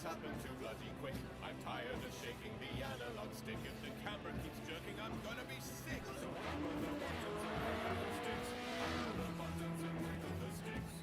happen too bloody quick. I'm tired of shaking the analog stick. If the camera keeps jerking, I'm gonna be sick. So hammer the buttons and wiggle the sticks. Hammer the buttons and wiggle the sticks.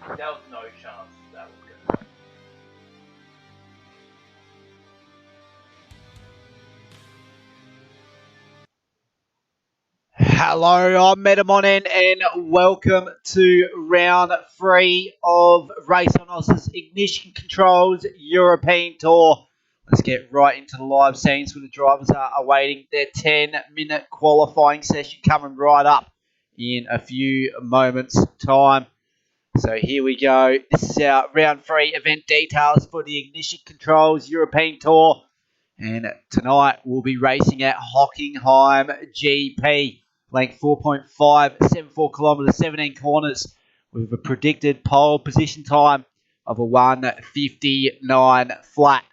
There was no chance that was going to happen. Hello, I'm Metamonin and welcome to round 3 of RaceOnOz's Ignition Controls European Tour. Let's get right into the live scenes where the drivers are awaiting their 10-minute qualifying session coming right up in a few moments' time. So here we go. This is our round 3 event details for the Ignition Controls European Tour. And tonight we'll be racing at Hockenheim GP, length 4.574 kilometres, 17 corners, with a predicted pole position time of a 1:59 flat.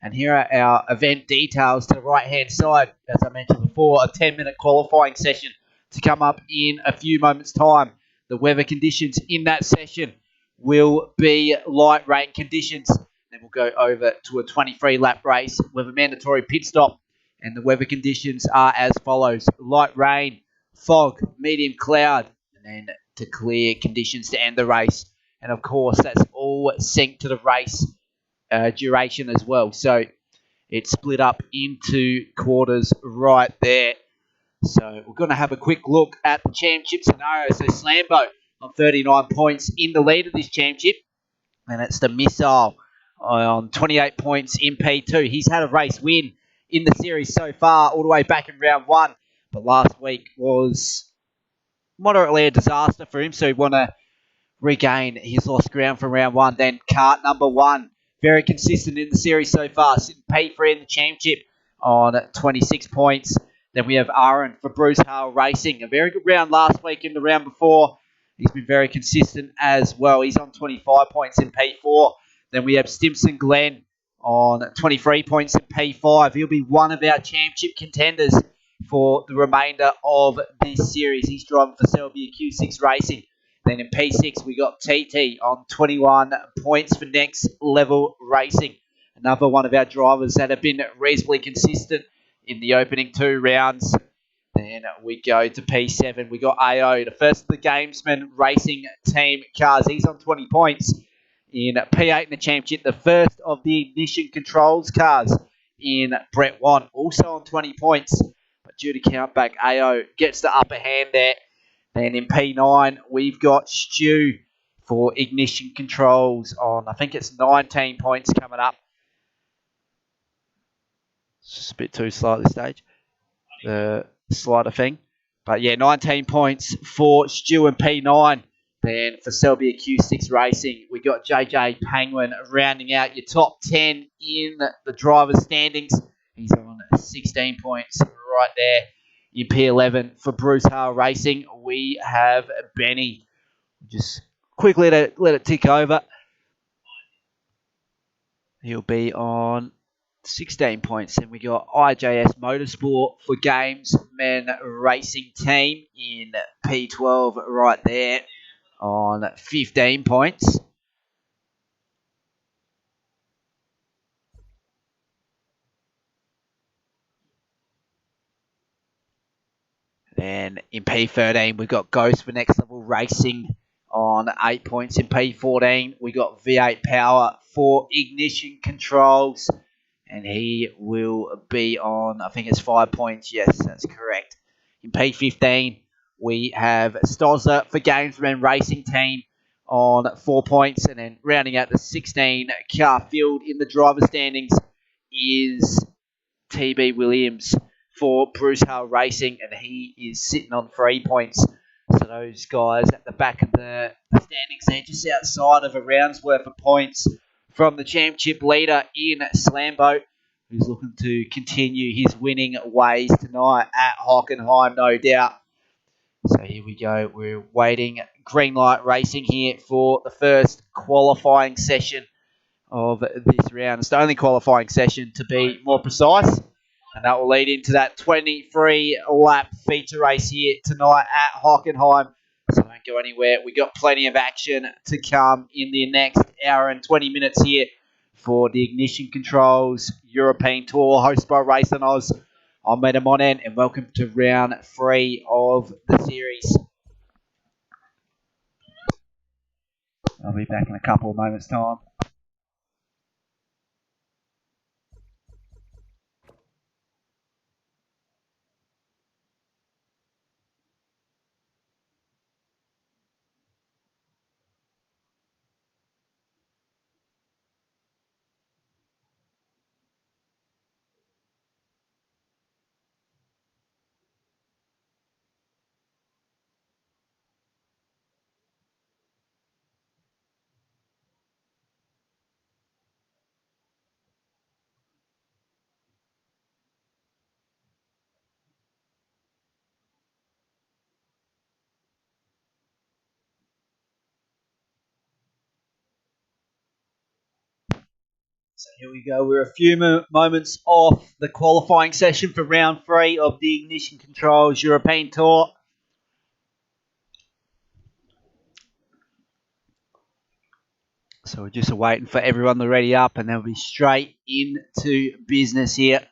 And here are our event details to the right-hand side. As I mentioned before, a 10-minute qualifying session to come up in a few moments' time. The weather conditions in that session will be light rain conditions. Then we'll go over to a 23-lap race with a mandatory pit stop. And the weather conditions are as follows. Light rain, fog, medium cloud, and then to clear conditions to end the race. And of course, that's all synced to the race duration as well. So it's split up into quarters right there. So we're going to have a quick look at the championship scenario. So Slambo on 39 points in the lead of this championship. And it's the Missile on 28 points in P2. He's had a race win in the series so far, all the way back in round 1. But last week was moderately a disaster for him, so he want to regain his lost ground from round 1. Then kart number 1, very consistent in the series so far, sitting P3 in the championship on 26 points. Then we have Aaron for Bruce Hale Racing. A very good round last week in the round before. He's been very consistent as well. He's on 25 points in P4. Then we have Stimson Glenn on 23 points in P5. He'll be one of our championship contenders for the remainder of this series. He's driving for Selbia Q6 Racing. Then in P6, we got TT on 21 points for Next Level Racing. Another one of our drivers that have been reasonably consistent in the opening 2 rounds. Then we go to P7. We got AO, the first of the Gamesman Racing Team cars. He's on 20 points. In P8 in the championship, the first of the Ignition Controls cars in Brett Wan, also on 20 points. But due to count back, AO gets the upper hand there. Then in P9, we've got Stu for Ignition Controls on, I think it's 19 points coming up. It's just a bit too slow at this stage, the slider thing. But yeah, 19 points for Stu in P9. Then for Selbia Q6 Racing, we got JJ Penguin rounding out your top 10 in the driver's standings. He's on 16 points right there. In P11 for Bruce Hale Racing, we have Benny. Just quickly let it tick over. He'll be on 16 points. Then we got IJS Motorsport for Gamesman Racing Team in P12 right there on 15 points. Then in P13, we've got Ghost for Next Level Racing on 8 points. In P14, we got V8 Power for Ignition Controls. And he will be on, I think it's 5 points. Yes, that's correct. In P15, we have Stozza for Gamesman Racing Team on 4 points. And then rounding out the 16 car field in the driver standings is TB Williams for Bruce Hale Racing, and he is sitting on 3 points. So those guys at the back of the standings there, just outside of a round's worth of points from the championship leader in Slambo, who's looking to continue his winning ways tonight at Hockenheim, no doubt. So here we go. We're waiting green light racing here for the first qualifying session of this round. It's the only qualifying session, to be more precise. And that will lead into that 23-lap feature race here tonight at Hockenheim. So don't go anywhere. We've got plenty of action to come in the next hour and 20 minutes here for the Ignition Controls European Tour, hosted by RaceOnOz. I'm Metamonin, and welcome to round 3 of the series. I'll be back in a couple of moments' time. So here we go. We're a few moments off the qualifying session for round 3 of the Ignition Controls European Tour. So we're just waiting for everyone to ready up and then we'll be straight into business here.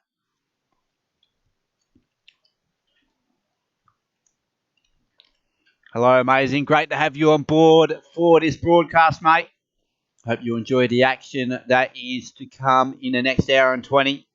Hello, amazing. Great to have you on board for this broadcast, mate. Hope you enjoy the action that is to come in the next hour and 20.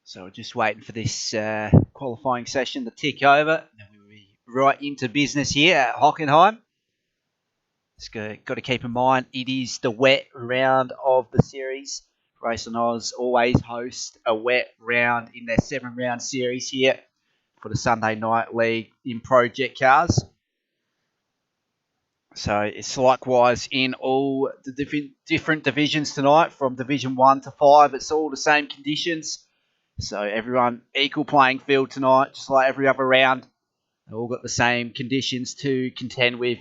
So we're just waiting for this qualifying session to tick over. Then we'll be right into business here at Hockenheim. Just got to keep in mind, it is the wet round of the series. RaceOnOz's always host a wet round in their 7-round series here for the Sunday Night League in Project Cars. So it's likewise in all the different divisions tonight, from Division 1 to 5. It's all the same conditions. So everyone, equal playing field tonight, just like every other round. They've all got the same conditions to contend with.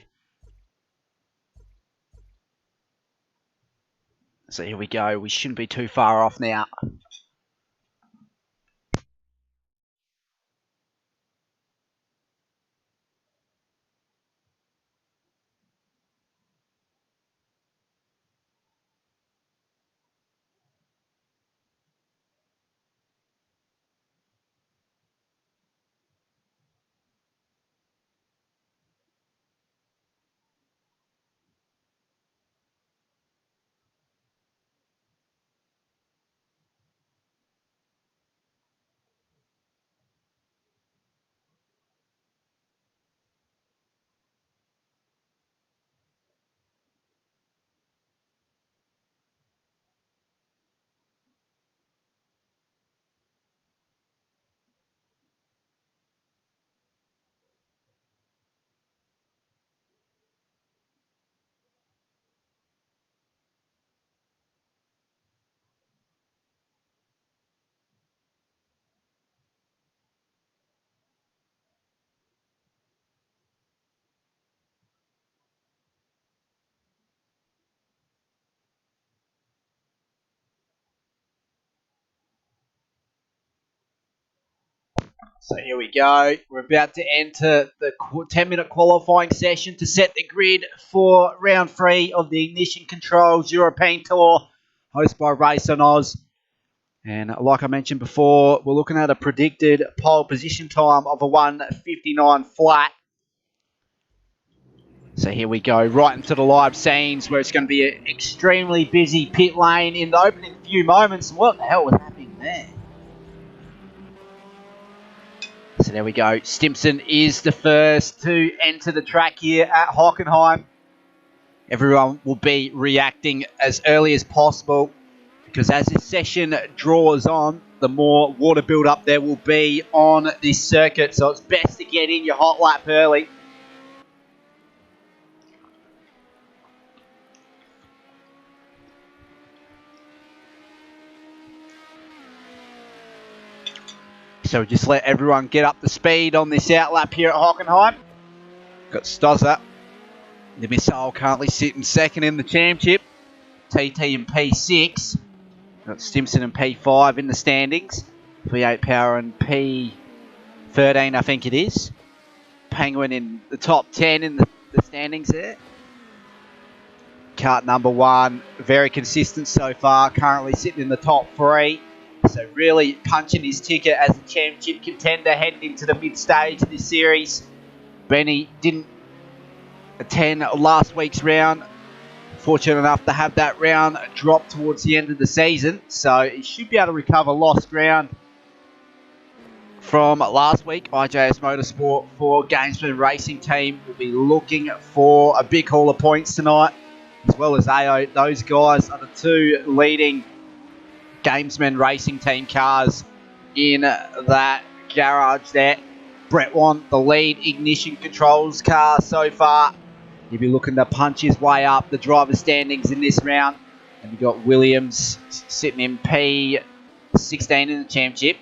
So here we go. We shouldn't be too far off now. So here we go. We're about to enter the 10-minute qualifying session to set the grid for round 3 of the Ignition Controls European Tour, hosted by RaceOnOz. And like I mentioned before, we're looking at a predicted pole position time of a 1:59 flat. So here we go, right into the live scenes where it's going to be an extremely busy pit lane in the opening few moments. What the hell was happening there? So there we go. Stimson is the first to enter the track here at Hockenheim. Everyone will be reacting as early as possible. because as this session draws on, the more water build-up there will be on this circuit. So it's best to get in your hot lap early. So just let everyone get up to speed on this outlap here at Hockenheim. Got Stozza, the missile, currently sitting second in the championship. TT in P6. Got Stimson in P5 in the standings. V8 Power in P13, I think it is. Penguin in the top 10 in the standings there. Kart number 1, very consistent so far, currently sitting in the top 3. So really punching his ticket as a championship contender heading into the mid-stage of this series. Benny didn't attend last week's round. Fortunate enough to have that round drop towards the end of the season. So he should be able to recover lost ground from last week. IJS Motorsport for Gamesman Racing Team will be looking for a big haul of points tonight, as well as AO. Those guys are the two leading Gamesman Racing Team cars in that garage there. Brett Want, the lead ignition controls car so far. He'll be looking to punch his way up the driver's standings in this round. And we've got Williams sitting in P16 in the championship.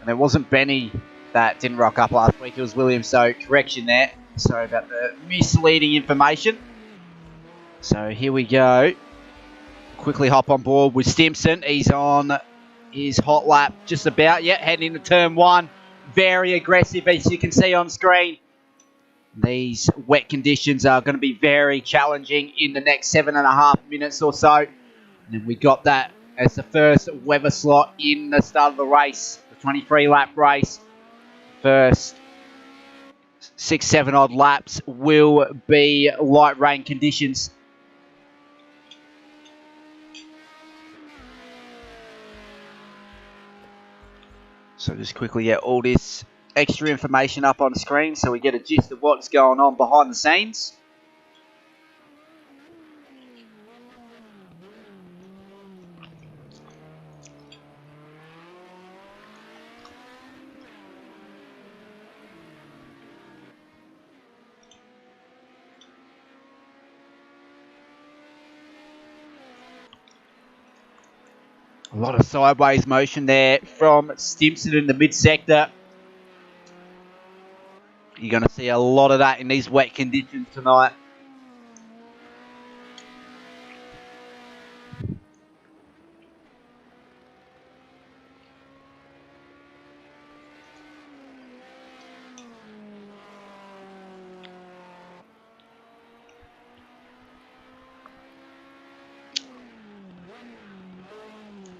And it wasn't Benny that didn't rock up last week, it was Williams, so correction there. Sorry about the misleading information. So here we go. Quickly hop on board with Stimson. He's on his hot lap just about yet, heading into turn 1. Very aggressive, as you can see on screen. These wet conditions are going to be very challenging in the next 7.5 minutes or so. And then we got that as the first weather slot in the start of the race, the 23-lap race. First 6-7 odd laps will be light rain conditions. So just quickly get all this extra information up on the screen so we get a gist of what's going on behind the scenes. A lot of sideways motion there from Stimson in the mid-sector. You're going to see a lot of that in these wet conditions tonight.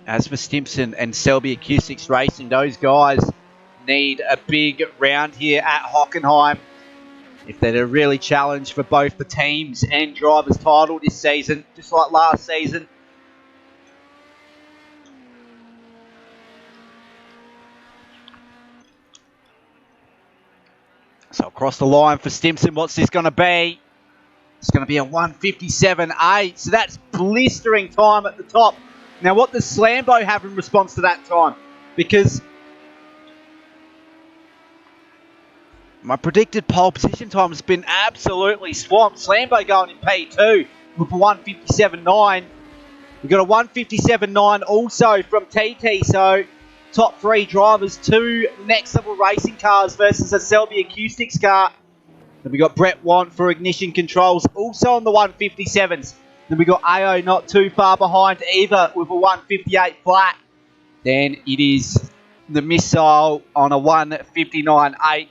As for Stimson and Selby Acoustics Racing, those guys need a big round here at Hockenheim if they're to really challenge for both the teams and drivers' title this season, just like last season. So across the line for Stimson, what's this going to be? It's going to be a 1:57.8, so that's blistering time at the top. Now, what does Slambo have in response to that time? Because my predicted pole position time has been absolutely swamped. Slambo going in P2 with a 1:57.9. We've got a 1:57.9 also from TT, so top 3 drivers, 2 next level racing cars versus a Selby Acoustics car. Then we got Brett Want for ignition controls, also on the 1:57s. Then we got AO not too far behind either with a 1:58 flat. Then it is the missile on a 1:59.8.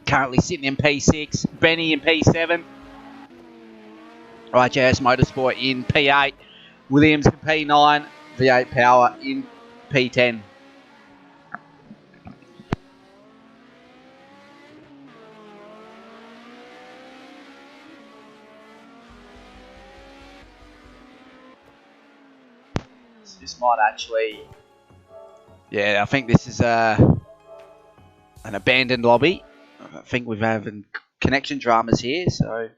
Currently sitting in P6. Benny in P7. RaceOnOz's Motorsport in P8. Williams in P9. V8 Power in P10. This might actually... Yeah, I think this is an abandoned lobby. I think we're having connection dramas here, so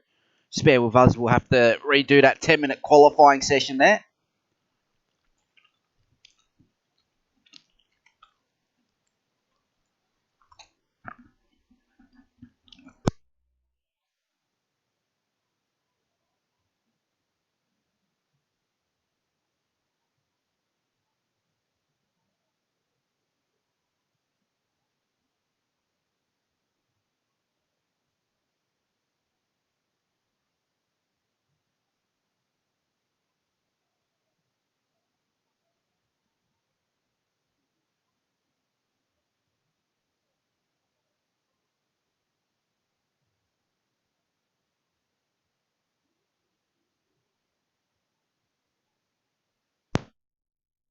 just bear with us. We'll have to redo that 10-minute qualifying session there.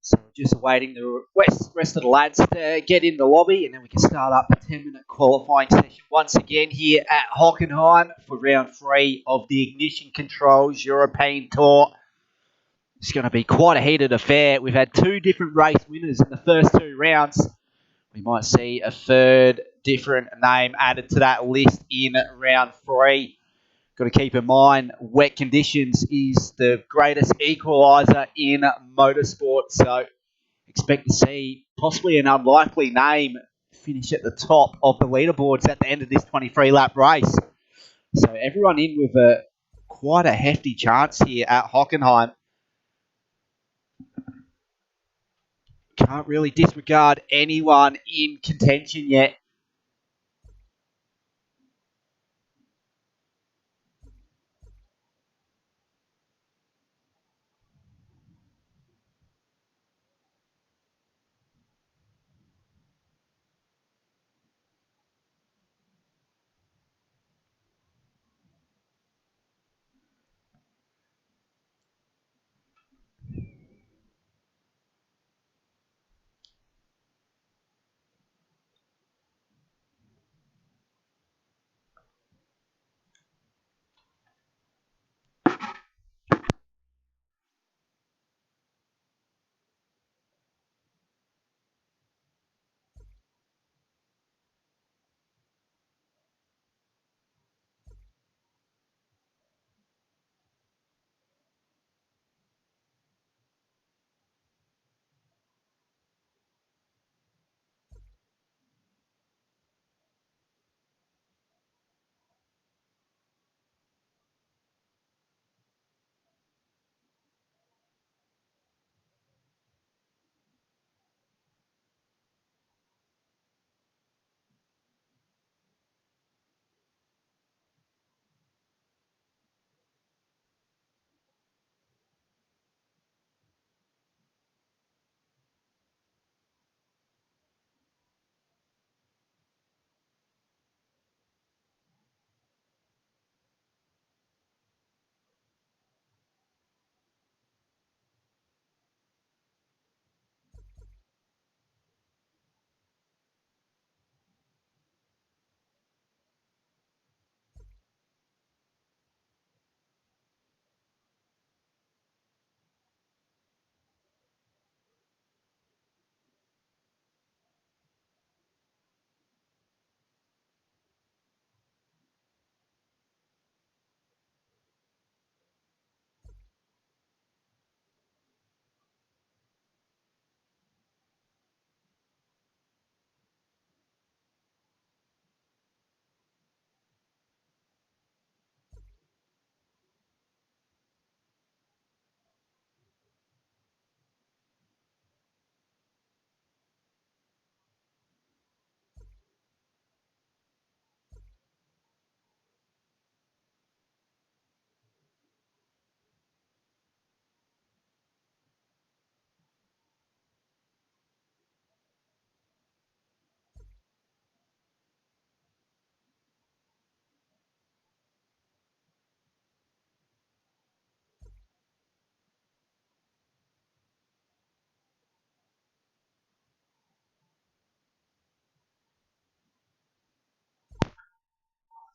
So we're just awaiting the rest of the lads to get in the lobby, and then we can start up the 10-minute qualifying session once again here at Hockenheim for round 3 of the Ignition Controls European Tour. It's going to be quite a heated affair. We've had 2 different race winners in the first 2 rounds. We might see a third different name added to that list in round 3. Got to keep in mind, wet conditions is the greatest equaliser in motorsport. So expect to see possibly an unlikely name finish at the top of the leaderboards at the end of this 23-lap race. So everyone in with quite a hefty chance here at Hockenheim. Can't really disregard anyone in contention yet.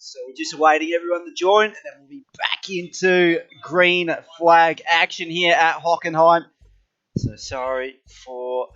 So we're just awaiting everyone to join, and then we'll be back into green flag action here at Hockenheim. So sorry for...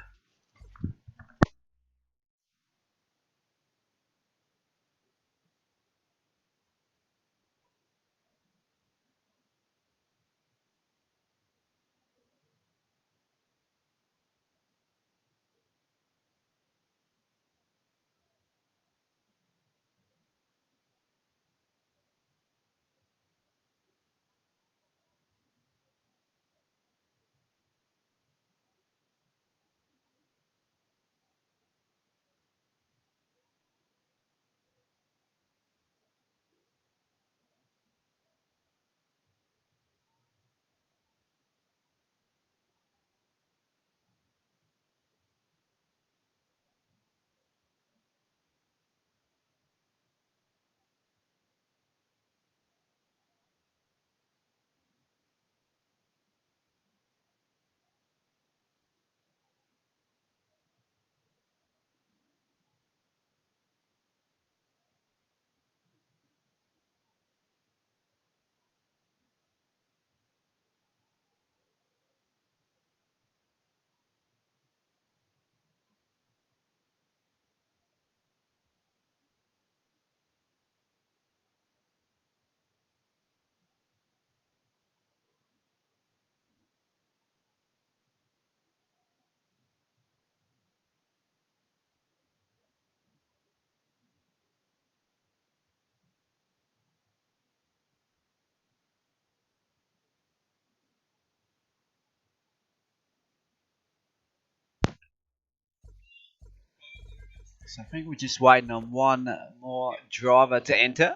So I think we're just waiting on one more driver to enter.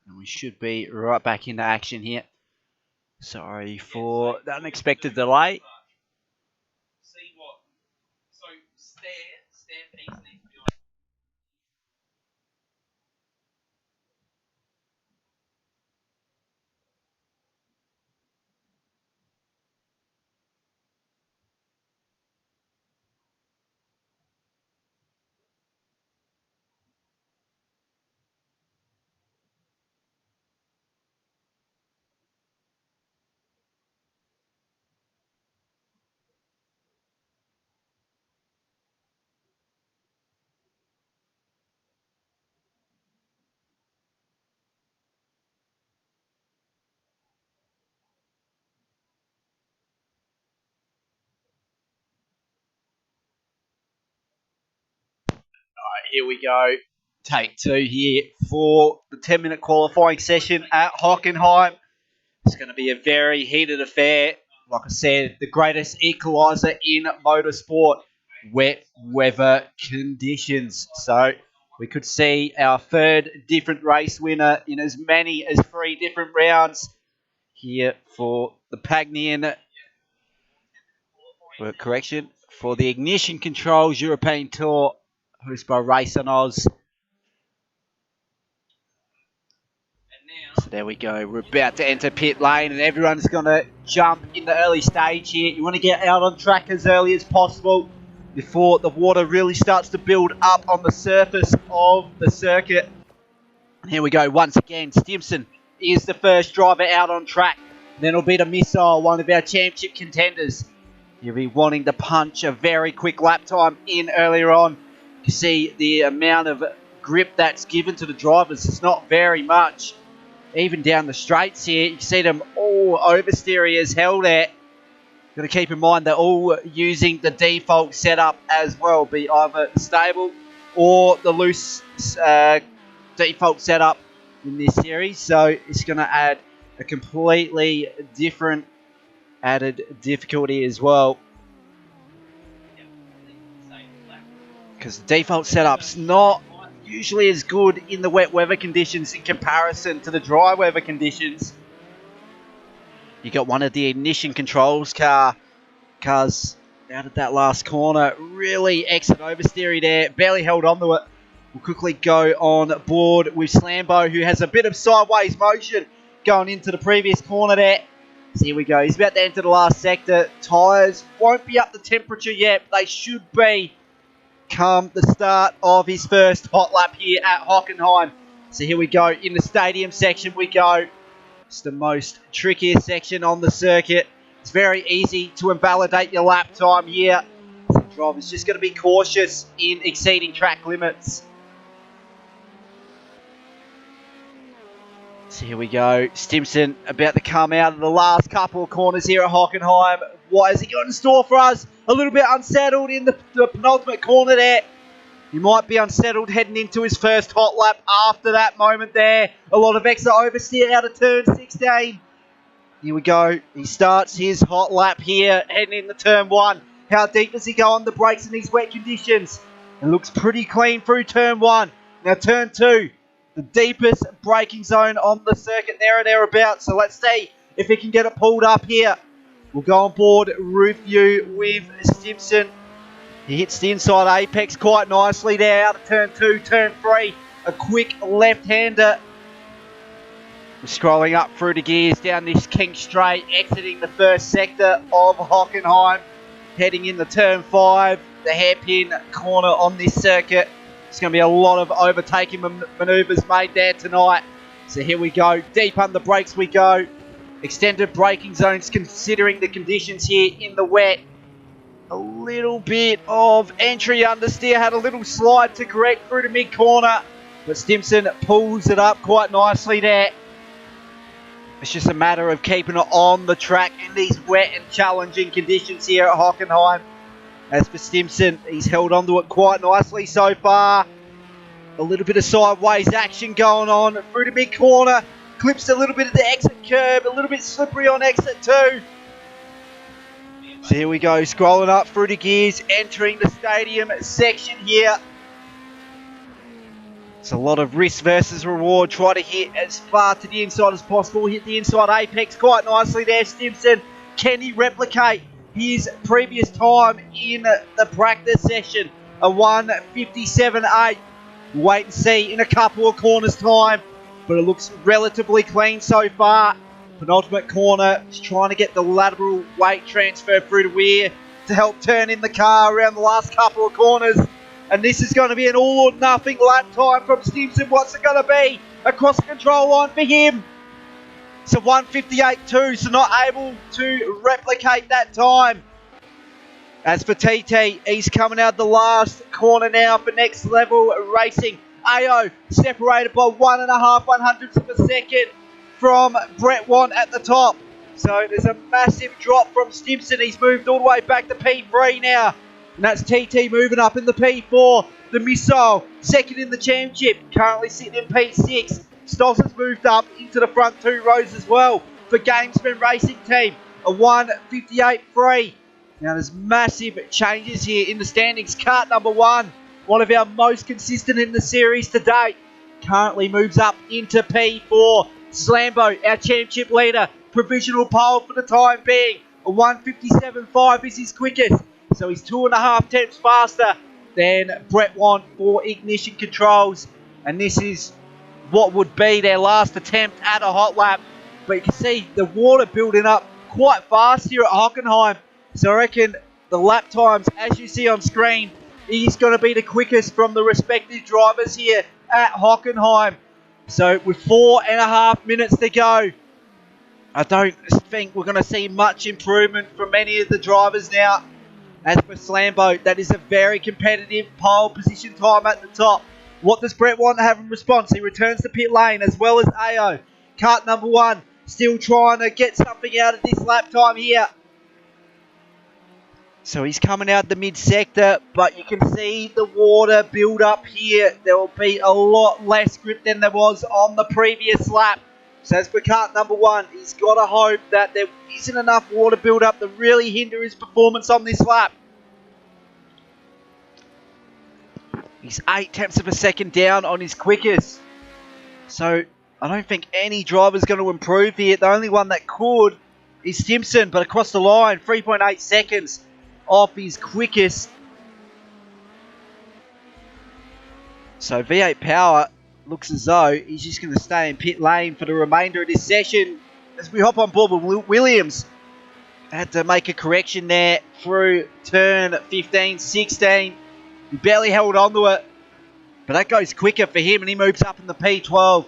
And we should be right back into action here. Sorry for the unexpected delay. Here we go. Take two here for the 10-minute qualifying session at Hockenheim. It's going to be a very heated affair. Like I said, the greatest equaliser in motorsport, wet weather conditions. So we could see our third different race winner in as many as 3 different rounds here for the Pagnian. Correction, for the Ignition Controls European Tour, hosted by RaceOnOz's. So there we go. We're about to enter pit lane and everyone's going to jump in the early stage here. You want to get out on track as early as possible before the water really starts to build up on the surface of the circuit. And here we go. Once again, Stimson is the first driver out on track. And then it'll be the Missile, one of our championship contenders. He'll be wanting to punch a very quick lap time in earlier on. You see the amount of grip that's given to the drivers. It's not very much. Even down the straights here, you see them all oversteer as hell there. Got to keep in mind they're all using the default setup as well, be either stable or the loose default setup in this series. So it's going to add a completely different added difficulty as well. Because the default setup's not usually as good in the wet weather conditions in comparison to the dry weather conditions. You got one of the Ignition Controls cars out of that last corner. Really exit oversteery there. Barely held onto it. We'll quickly go on board with Slambo, who has a bit of sideways motion going into the previous corner there. So here we go. He's about to enter the last sector. Tyres won't be up to temperature yet. They should be come the start of his first hot lap here at Hockenheim. So here we go. In the stadium section we go. It's the most trickiest section on the circuit. It's very easy to invalidate your lap time here. So the driver's just going to be cautious in exceeding track limits. So here we go. Stimson about to come out of the last couple of corners here at Hockenheim. What has he got in store for us? A little bit unsettled in the penultimate corner there. He might be unsettled heading into his first hot lap after that moment there. A lot of extra oversteer out of turn 16. Here we go. He starts his hot lap here heading into turn 1. How deep does he go on the brakes in these wet conditions? It looks pretty clean through turn 1. Now turn 2. The deepest braking zone on the circuit there or thereabouts. So let's see if he can get it pulled up here. We'll go on board roof view with Stimson. He hits the inside apex quite nicely there out of turn 2, turn 3. A quick left-hander. We're scrolling up through the gears down this King Straight, exiting the first sector of Hockenheim. Heading into turn 5, the hairpin corner on this circuit. There's going to be a lot of overtaking manoeuvres made there tonight. So here we go. Deep under brakes we go. Extended braking zones considering the conditions here in the wet. A little bit of entry understeer. Had a little slide to correct through the mid-corner. But Stimson pulls it up quite nicely there. It's just a matter of keeping it on the track in these wet and challenging conditions here at Hockenheim. As for Stimson, he's held onto it quite nicely so far. A little bit of sideways action going on through the mid-corner. Clips a little bit of the exit curb, a little bit slippery on exit 2. So here we go, scrolling up through the gears, entering the stadium section here. It's a lot of risk versus reward. Try to hit as far to the inside as possible. Hit the inside apex quite nicely there, Stimson. Can he replicate his previous time in the practice session? A 1:57.8. Wait and see in a couple of corners time. But it looks relatively clean so far. Penultimate corner. Just trying to get the lateral weight transfer through to Weir to help turn in the car around the last couple of corners. And this is going to be an all or nothing lap time from Stimson. What's it going to be? Across the control line for him. So 1:58.2, so not able to replicate that time. As for TT, he's coming out the last corner now for Next Level Racing. AO separated by 1.5 hundredths of a second from Brett Want at the top. So there's a massive drop from Stimson. He's moved all the way back to P3 now. And that's TT moving up in the P4. The Missile, second in the championship, currently sitting in P6. Stoss has moved up into the front 2 rows as well for Gamesman Racing Team. A 1:58.3. Now there's massive changes here in the standings. Kart number 1, one of our most consistent in the series to date, currently moves up into P4. Slambo, our championship leader, provisional pole for the time being. A 1:57.5 is his quickest. So he's 2.5 tenths faster than Brett Want for Ignition Controls. And this is what would be their last attempt at a hot lap. But you can see the water building up quite fast here at Hockenheim. So I reckon the lap times, as you see on screen, is going to be the quickest from the respective drivers here at Hockenheim. So with 4.5 minutes to go, I don't think we're going to see much improvement from many of the drivers now. As for Slambo, that is a very competitive pole position time at the top. What does Brett Want to have in response? He returns to pit lane as well as AO. Kart number 1, still trying to get something out of this lap time here. So he's coming out the mid-sector, but you can see the water build up here. There will be a lot less grip than there was on the previous lap. So as for kart number 1, he's got to hope that there isn't enough water build up to really hinder his performance on this lap. He's 8 tenths of a second down on his quickest. So I don't think any driver's going to improve here. The only one that could is Stimson, but across the line, 3.8 seconds off his quickest. So V8 Power looks as though he's just going to stay in pit lane for the remainder of this session. As we hop on board with Williams, had to make a correction there through turn 15, 16. He barely held on to it, but that goes quicker for him and he moves up in the P12.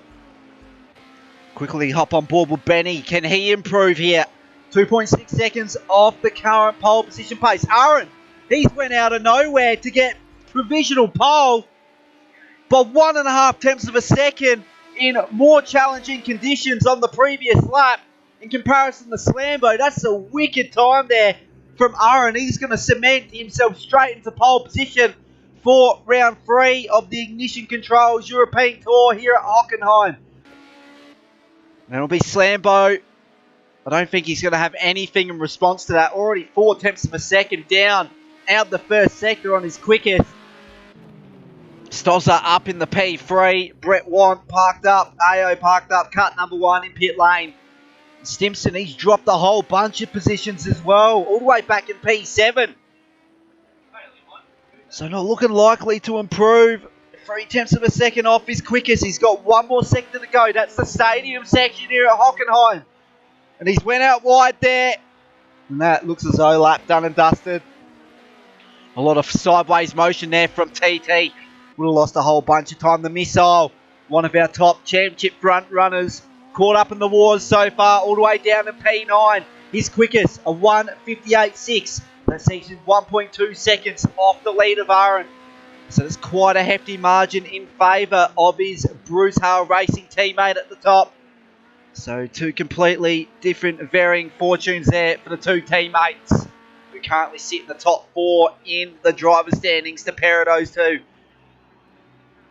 Quickly hop on board with Benny. Can he improve here? 2.6 seconds off the current pole position pace. Aaron, he's went out of nowhere to get provisional pole, but 1.5 tenths of a second in more challenging conditions on the previous lap. In comparison to Slambo, that's a wicked time there from Aaron. He's going to cement himself straight into pole position for round 3 of the Ignition Controls European Tour here at Hockenheim. And it'll be Slambo. I don't think he's going to have anything in response to that. Already 4 tenths of a second down out the first sector on his quickest. Stozza up in the P3. Brett Want parked up. AO parked up. Cut number 1 in pit lane. Stimson, he's dropped a whole bunch of positions as well. All the way back in P7. So not looking likely to improve. 3 tenths of a second off his quickest. He's got 1 more sector to go. That's the stadium section here at Hockenheim. And he's went out wide there. And that looks as though lap done and dusted. A lot of sideways motion there from TT. Would have lost a whole bunch of time. The Missile, one of our top championship front runners, caught up in the wars so far, all the way down to P9. His quickest, a 1:58.6. That sees him 1.2 seconds off the lead of Aaron. So there's quite a hefty margin in favour of his Bruce Hale Racing teammate at the top. So 2 completely different varying fortunes there for the 2 teammates who currently sit in the top 4 in the driver's standings to pair of those 2.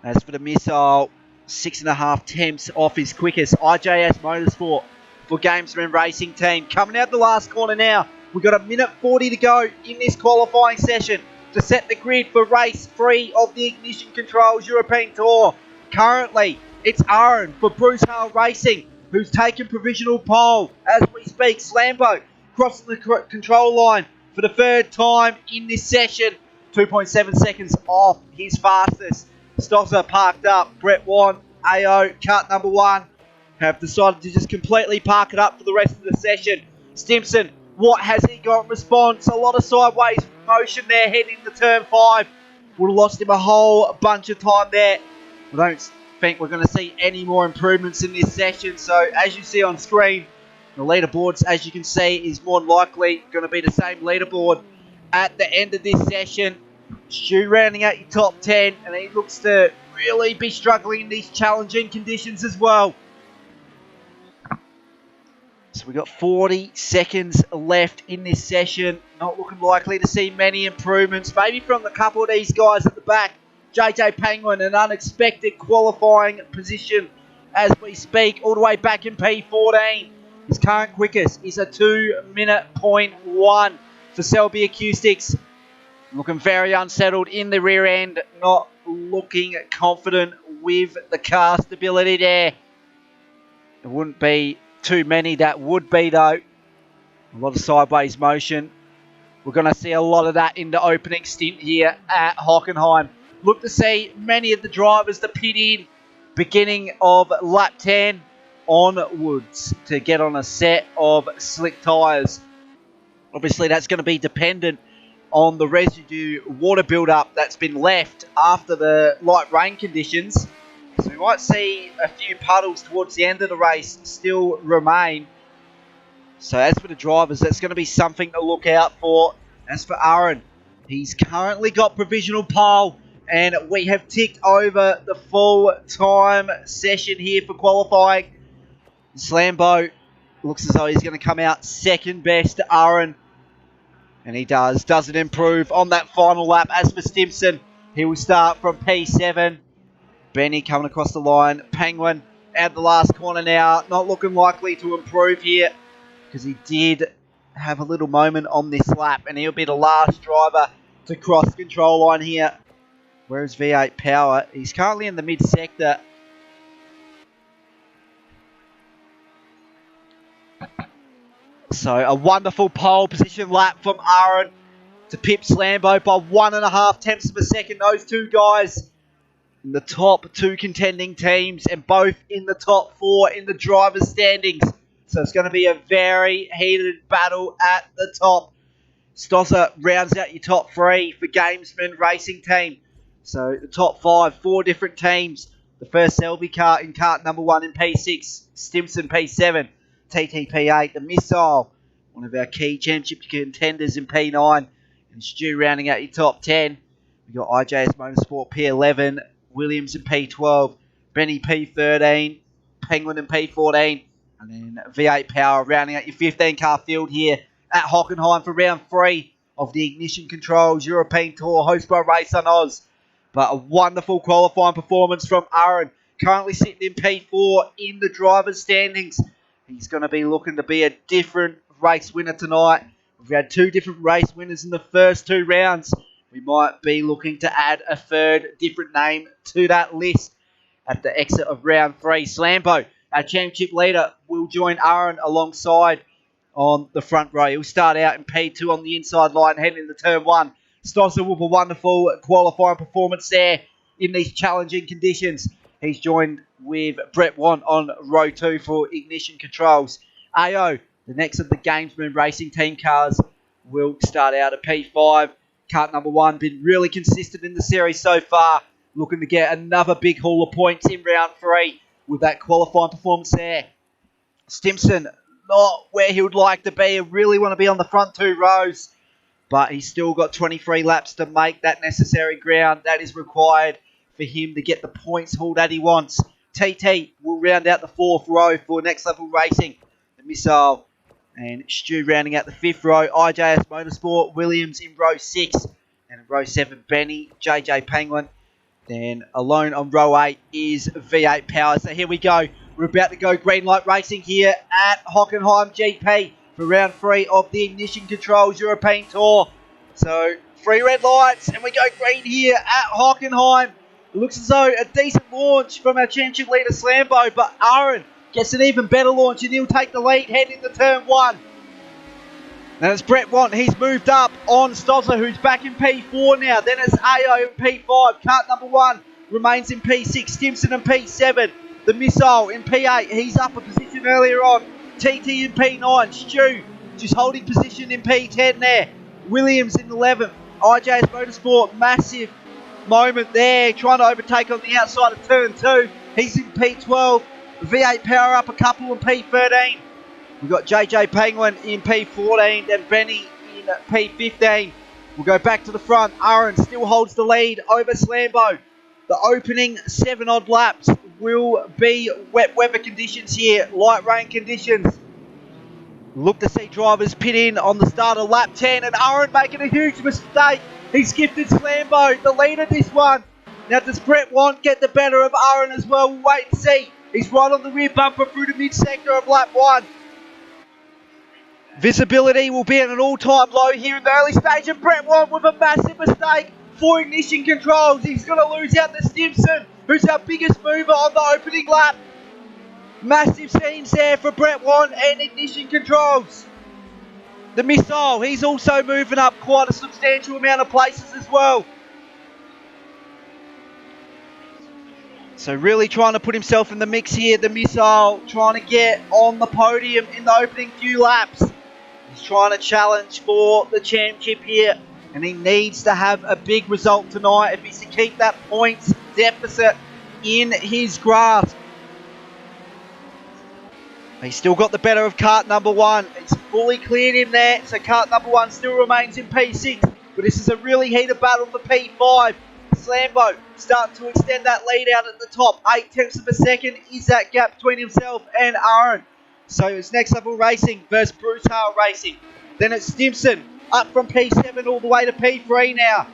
As for the Missile, 6.5 tenths off his quickest. IJS Motorsport for Gamesman Racing Team. Coming out the last corner now. We've got 1:40 to go in this qualifying session to set the grid for race 3 of the Ignition Controls European Tour. currently it's Aaron for Bruce Hale Racing, who's taken provisional pole as we speak. Slambo crossing the control line for the third time in this session. 2.7 seconds off his fastest. Stosser parked up. Brett Wan, AO, cut number 1, have decided to just completely park it up for the rest of the session. Stimson, what has he got in response? A lot of sideways motion there heading to turn 5. Would have lost him a whole bunch of time there. I don't think we're going to see any more improvements in this session. So as you see on screen, the leaderboards, as you can see, is more than likely going to be the same leaderboard at the end of this session. Stu rounding out your top 10, and he looks to really be struggling in these challenging conditions as well. So we've got 40 seconds left in this session. Not looking likely to see many improvements. Maybe from the couple of these guys at the back. JJ Penguin, an unexpected qualifying position as we speak, all the way back in P14. His current quickest is a 2-minute .1 for Selby Acoustics. Looking very unsettled in the rear end. Not looking confident with the car stability there. It wouldn't be too many that would be though. A lot of sideways motion. We're going to see a lot of that in the opening stint here at Hockenheim. Look to see many of the drivers that pit in beginning of lap 10 onwards to get on a set of slick tyres. Obviously that's going to be dependent on the residue water build-up that's been left after the light rain conditions. So we might see a few puddles towards the end of the race still remain. So as for the drivers, that's going to be something to look out for. As for Aaron, he's currently got provisional pole, and we have ticked over the full-time session here for qualifying. Slambo looks as though he's going to come out second best to Aaron. And he doesn't improve on that final lap. As for Stimson, he will start from P7. Benny coming across the line. Penguin out the last corner now. Not looking likely to improve here, because he did have a little moment on this lap, and he'll be the last driver to cross the control line here. Where's V8 Power? He's currently in the mid-sector. So a wonderful pole position lap from Aaron to pip Slambo by 1.5 tenths of a second. Those two guys in the top 2 contending teams, and both in the top 4 in the drivers' standings. So it's going to be a very heated battle at the top. Stosser rounds out your top 3 for Gamesman Racing Team. So the top 5, 4 different teams. The first Selby car in kart number 1 in P6. Stimson P7. TTP8. The Missile, one of our key championship contenders in P9. And Stu rounding out your top 10. We've got IJS Motorsport P11. Williams in P12. Benny P13. Penguin in P14. And then V8 Power rounding out your 15 car field here at Hockenheim for round 3 of the Ignition Controls European Tour, hosted by RaceOnOz's. But a wonderful qualifying performance from Aaron, currently sitting in P4 in the driver's standings. He's going to be looking to be a different race winner tonight. We've had 2 different race winners in the first 2 rounds. We might be looking to add a third different name to that list at the exit of round 3. Slambo, our championship leader, will join Aaron alongside on the front row. He'll start out in P2 on the inside line, heading into turn 1. Stosser with a wonderful qualifying performance there in these challenging conditions. He's joined with Brett Wan on row 2 for Ignition Controls. AO, the next of the Gamesman Racing Team cars, will start out at P5. Kart number 1, been really consistent in the series so far. Looking to get another big haul of points in round 3 with that qualifying performance there. Stimson, not where he would like to be. Really want to be on the front 2 rows. But he's still got 23 laps to make that necessary ground that is required for him to get the points haul that he wants. TT will round out the 4th row for Next Level Racing. The Missile and Stu rounding out the 5th row. IJS Motorsport, Williams in row 6. And in row 7, Benny, JJ Penguin. Then alone on row 8 is V8 Power. So here we go. We're about to go green light racing here at Hockenheim GP for round 3 of the Ignition Controls European Tour. So 3 red lights and we go green here at Hockenheim. It looks as though a decent launch from our championship leader Slambo, but Aaron gets an even better launch and he'll take the lead heading into turn 1. Then it's Brett Want. He's moved up on Stosler, who's back in P4 now. Then it's AO in P5. Kart number 1 remains in P6. Stimson in P7. The Missile in P8. He's up a position earlier on. TT in P9. Stu just holding position in P10 there. Williams in 11th. IJS Motorsport, massive moment there. Trying to overtake on the outside of turn 2. He's in P12. V8 Power up a couple in P13. We've got JJ Penguin in P14, then Benny in P15. We'll go back to the front. Aaron still holds the lead over Slambo. The opening 7 odd laps will be wet weather conditions here, light rain conditions. Look to see drivers pit in on the start of lap 10, and Aaron making a huge mistake. He's gifted Slambo the lead of this one. Now does Brett Want get the better of Aaron as well? We'll wait and see. He's right on the rear bumper through the mid-sector of lap 1. Visibility will be at an all-time low here in the early stage, and Brett Want with a massive mistake for ignition controls. He's going to lose out to Stimson, who's our biggest mover on the opening lap. Massive scenes there for Brett Want and ignition controls. The Missile, he's also moving up quite a substantial amount of places as well. So really trying to put himself in the mix here. The Missile trying to get on the podium in the opening few laps. He's trying to challenge for the championship here, and he needs to have a big result tonight if he's to keep that points deficit in his grasp. He's still got the better of kart number 1. It's fully cleared him there, so kart number 1 still remains in P6. But this is a really heated battle for P5. Slambo starting to extend that lead out at the top. 0.8 of a second is that gap between himself and Aaron. So it's Next Level Racing versus Bruce Hale Racing. Then it's Stimson up from P7 all the way to P3 now.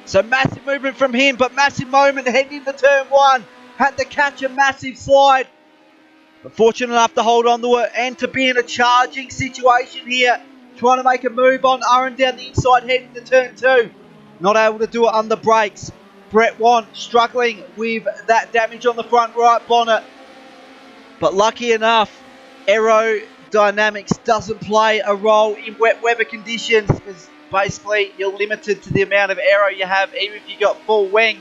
So massive movement from him, but massive moment heading into turn 1. Had to catch a massive slide. But fortunate enough to hold on to it and to be in a charging situation here. Trying to make a move on Aaron down the inside heading to turn 2. Not able to do it under brakes. Brett Want struggling with that damage on the front right bonnet. But lucky enough, aerodynamics doesn't play a role in wet weather conditions, because basically you're limited to the amount of aero you have, even if you got full wing.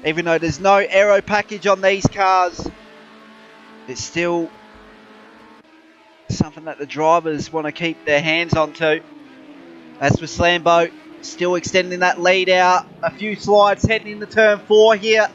Even though there's no aero package on these cars, it's still something that the drivers want to keep their hands onto. As for Slambo, still extending that lead out. A few slides heading into turn 4 here.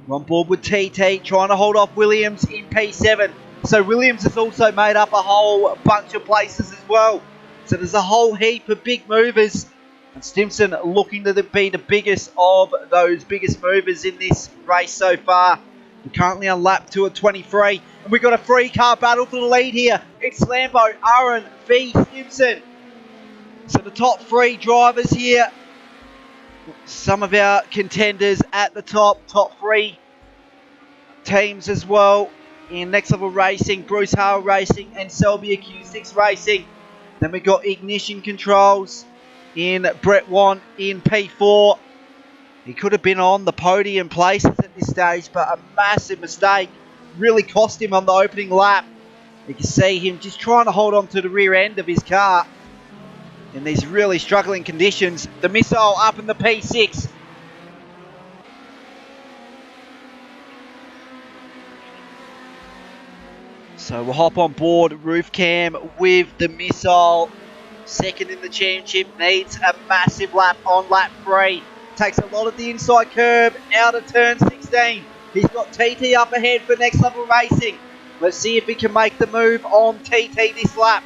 We're on board with TT, trying to hold off Williams in P7. So Williams has also made up a whole bunch of places as well. So there's a whole heap of big movers. And Stimson looking to be the biggest of those biggest movers in this race so far. We're currently on lap 2 at 23. And we've got a 3-car battle for the lead here. It's Slambo, Aaron v Stimson. So the top 3 drivers here. Some of our contenders at the top 3 teams as well. In Next Level Racing, Bruce Hale Racing and Selby Acoustics Racing. Then we've got ignition controls in Brett Want in P4. He could have been on the podium places at this stage, but a massive mistake really cost him on the opening lap. You can see him just trying to hold on to the rear end of his car in these really struggling conditions. The Missile up in the P6. So we'll hop on board roof cam with the Missile. Second in the championship, needs a massive lap on lap 3. Takes a lot of the inside curb out of turn 16. He's got TT up ahead for Next Level Racing. Let's see if he can make the move on TT this lap.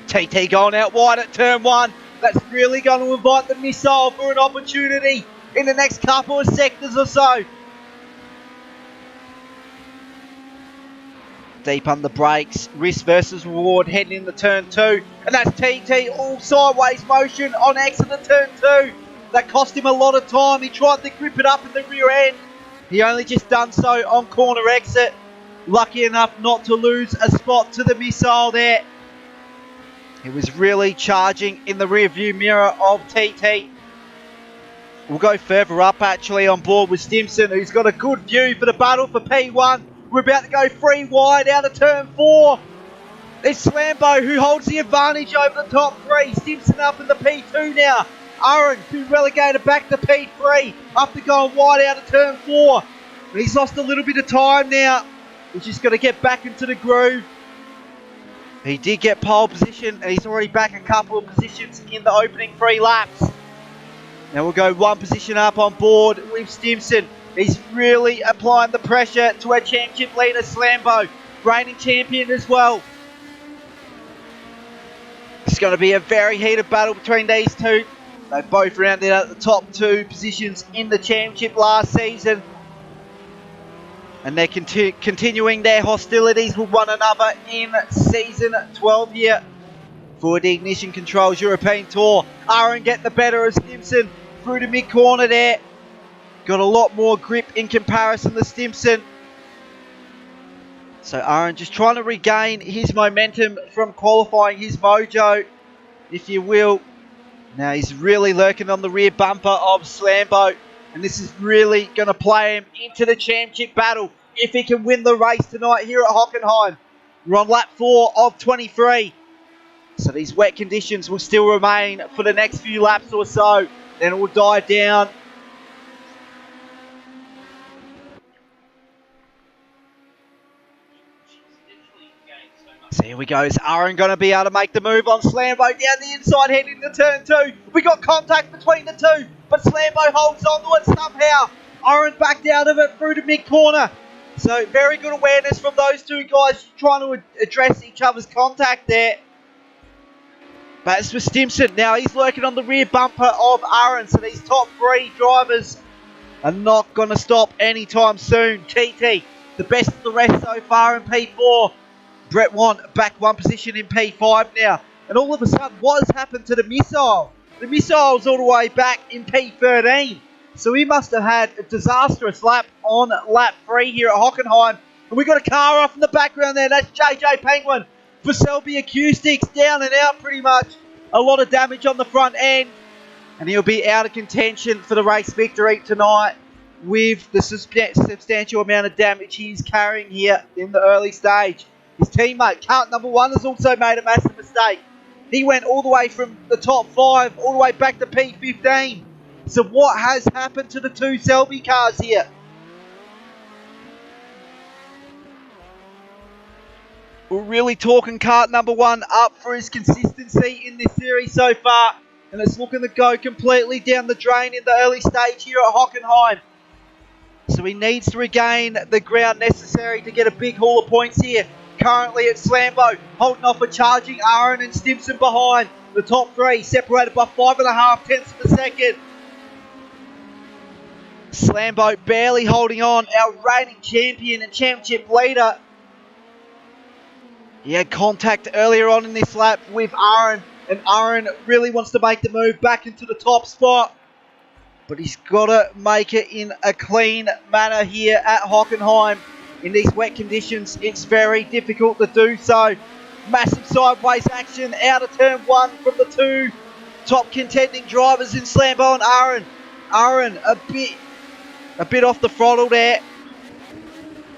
TT going out wide at turn 1. That's really going to invite the Missile for an opportunity in the next couple of sectors or so. Deep under brakes, risk versus reward heading into turn 2. And that's TT all sideways motion on exit of turn 2. That cost him a lot of time. He tried to grip it up in the rear end. He only just done so on corner exit. Lucky enough not to lose a spot to the Missile there. He was really charging in the rear view mirror of TT. We'll go further up actually on board with Stimson, who's got a good view for the battle for P1. We're about to go 3 wide out of turn 4. It's Slambo who holds the advantage over the top 3. Stimson up in the P2 now. Aaron's been relegated back to P3 after going wide out of turn 4. And he's lost a little bit of time now. He's just got to get back into the groove. He did get pole position and he's already back a couple of positions in the opening 3 laps. Now we'll go 1 position up on board with Stimson. He's really applying the pressure to our championship leader Slambo, reigning champion as well. It's going to be a very heated battle between these two. They both rounded out the top 2 positions in the championship last season. And they're continuing their hostilities with one another in season 12 here for the Ignition Controls European Tour. Aaron get the better of Stimson through the mid corner there. Got a lot more grip in comparison to Stimson. So Aaron just trying to regain his momentum from qualifying, his mojo, if you will. Now he's really lurking on the rear bumper of Slambo. And this is really going to play him into the championship battle if he can win the race tonight here at Hockenheim. We're on lap 4 of 23. So these wet conditions will still remain for the next few laps or so. Then it will die down. So here we go. Is Aaron going to be able to make the move on Slambo down the inside heading to turn 2? We got contact between the two, but Slambo holds on to it somehow. Aaron backed out of it through the mid corner. So very good awareness from those two guys trying to address each other's contact there. But as for Stimson, now he's lurking on the rear bumper of Aaron. So these top 3 drivers are not going to stop anytime soon. TT, the best of the rest so far in P4. Brett Want back 1 position in P5 now. And all of a sudden, what has happened to the Missile? The Missile's all the way back in P13. So he must have had a disastrous lap on lap 3 here at Hockenheim. And we got a car off in the background there. That's JJ Penguin for Selby Acoustics. Down and out pretty much. A lot of damage on the front end. And he'll be out of contention for the race victory tonight with the substantial amount of damage he's carrying here in the early stage. His teammate, kart number 1, has also made a massive mistake. He went all the way from the top 5 all the way back to P15. So what has happened to the 2 Selby cars here? We're really talking kart number 1 up for his consistency in this series so far. And it's looking to go completely down the drain in the early stage here at Hockenheim. So he needs to regain the ground necessary to get a big haul of points here. Currently it's Slambo holding off a charging Aaron and Stimson behind. The top 3 separated by 5.5 tenths of a second. Slambo barely holding on. Our reigning champion and championship leader. He had contact earlier on in this lap with Aaron. And Aaron really wants to make the move back into the top spot. But he's got to make it in a clean manner here at Hockenheim. In these wet conditions, it's very difficult to do so. Massive sideways action out of turn 1 from the 2 top contending drivers in Slambo and Aaron. Aaron a bit off the throttle there.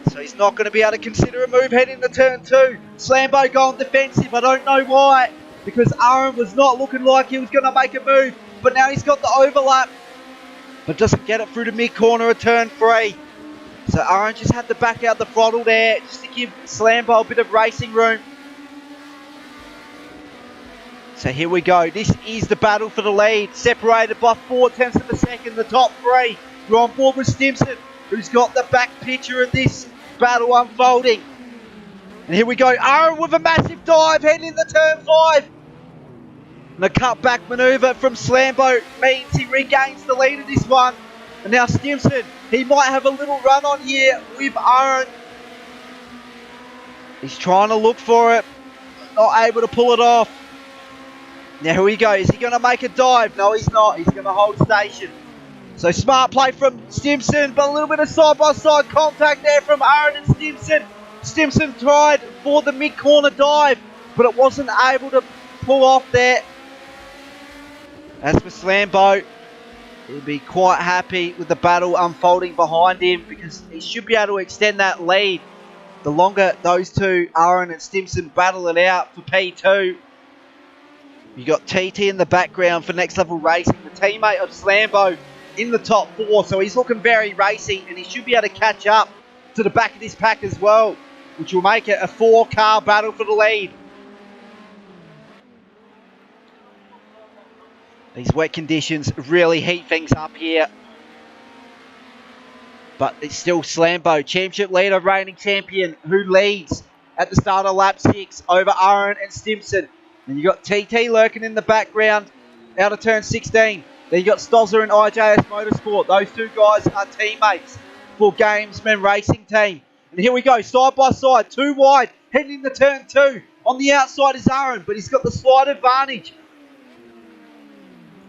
So he's not going to be able to consider a move heading to turn 2. Slambo going defensive. I don't know why. Because Aaron was not looking like he was going to make a move. But now he's got the overlap. But doesn't get it through the mid corner of turn 3. So Aaron just had to back out the throttle there just to give Slambo a bit of racing room. So here we go. This is the battle for the lead. Separated by 4 tenths of a second. The top 3. We're on board with Stimson, who's got the back picture of this battle unfolding. And here we go. Aaron with a massive dive heading into turn 5. And a cutback manoeuvre from Slambo means he regains the lead of this one. And now Stimson, he might have a little run on here with Aaron. He's trying to look for it, not able to pull it off. Now here we go. Is he going to make a dive? No, he's not. He's going to hold station. So smart play from Stimson, but a little bit of side-by-side contact there from Aaron and Stimson. Stimson tried for the mid-corner dive, but it wasn't able to pull off there. As for Slambo, he'll be quite happy with the battle unfolding behind him because he should be able to extend that lead. The longer those two, Aaron and Stimson, battle it out for P2. You got TT in the background for Next Level Racing, the teammate of Slambo in the top 4. So he's looking very racy and he should be able to catch up to the back of this pack as well, which will make it a 4-car battle for the lead. These wet conditions really heat things up here. But it's still Slambo, championship leader, reigning champion, who leads at the start of lap 6 over Aaron and Stimson. And you got TT lurking in the background out of turn 16. Then you got Stozzer and IJS Motorsport. Those two guys are teammates for Gamesman Racing Team. And here we go, side by side, 2 wide, heading into turn 2. On the outside is Aaron, but he's got the slight advantage.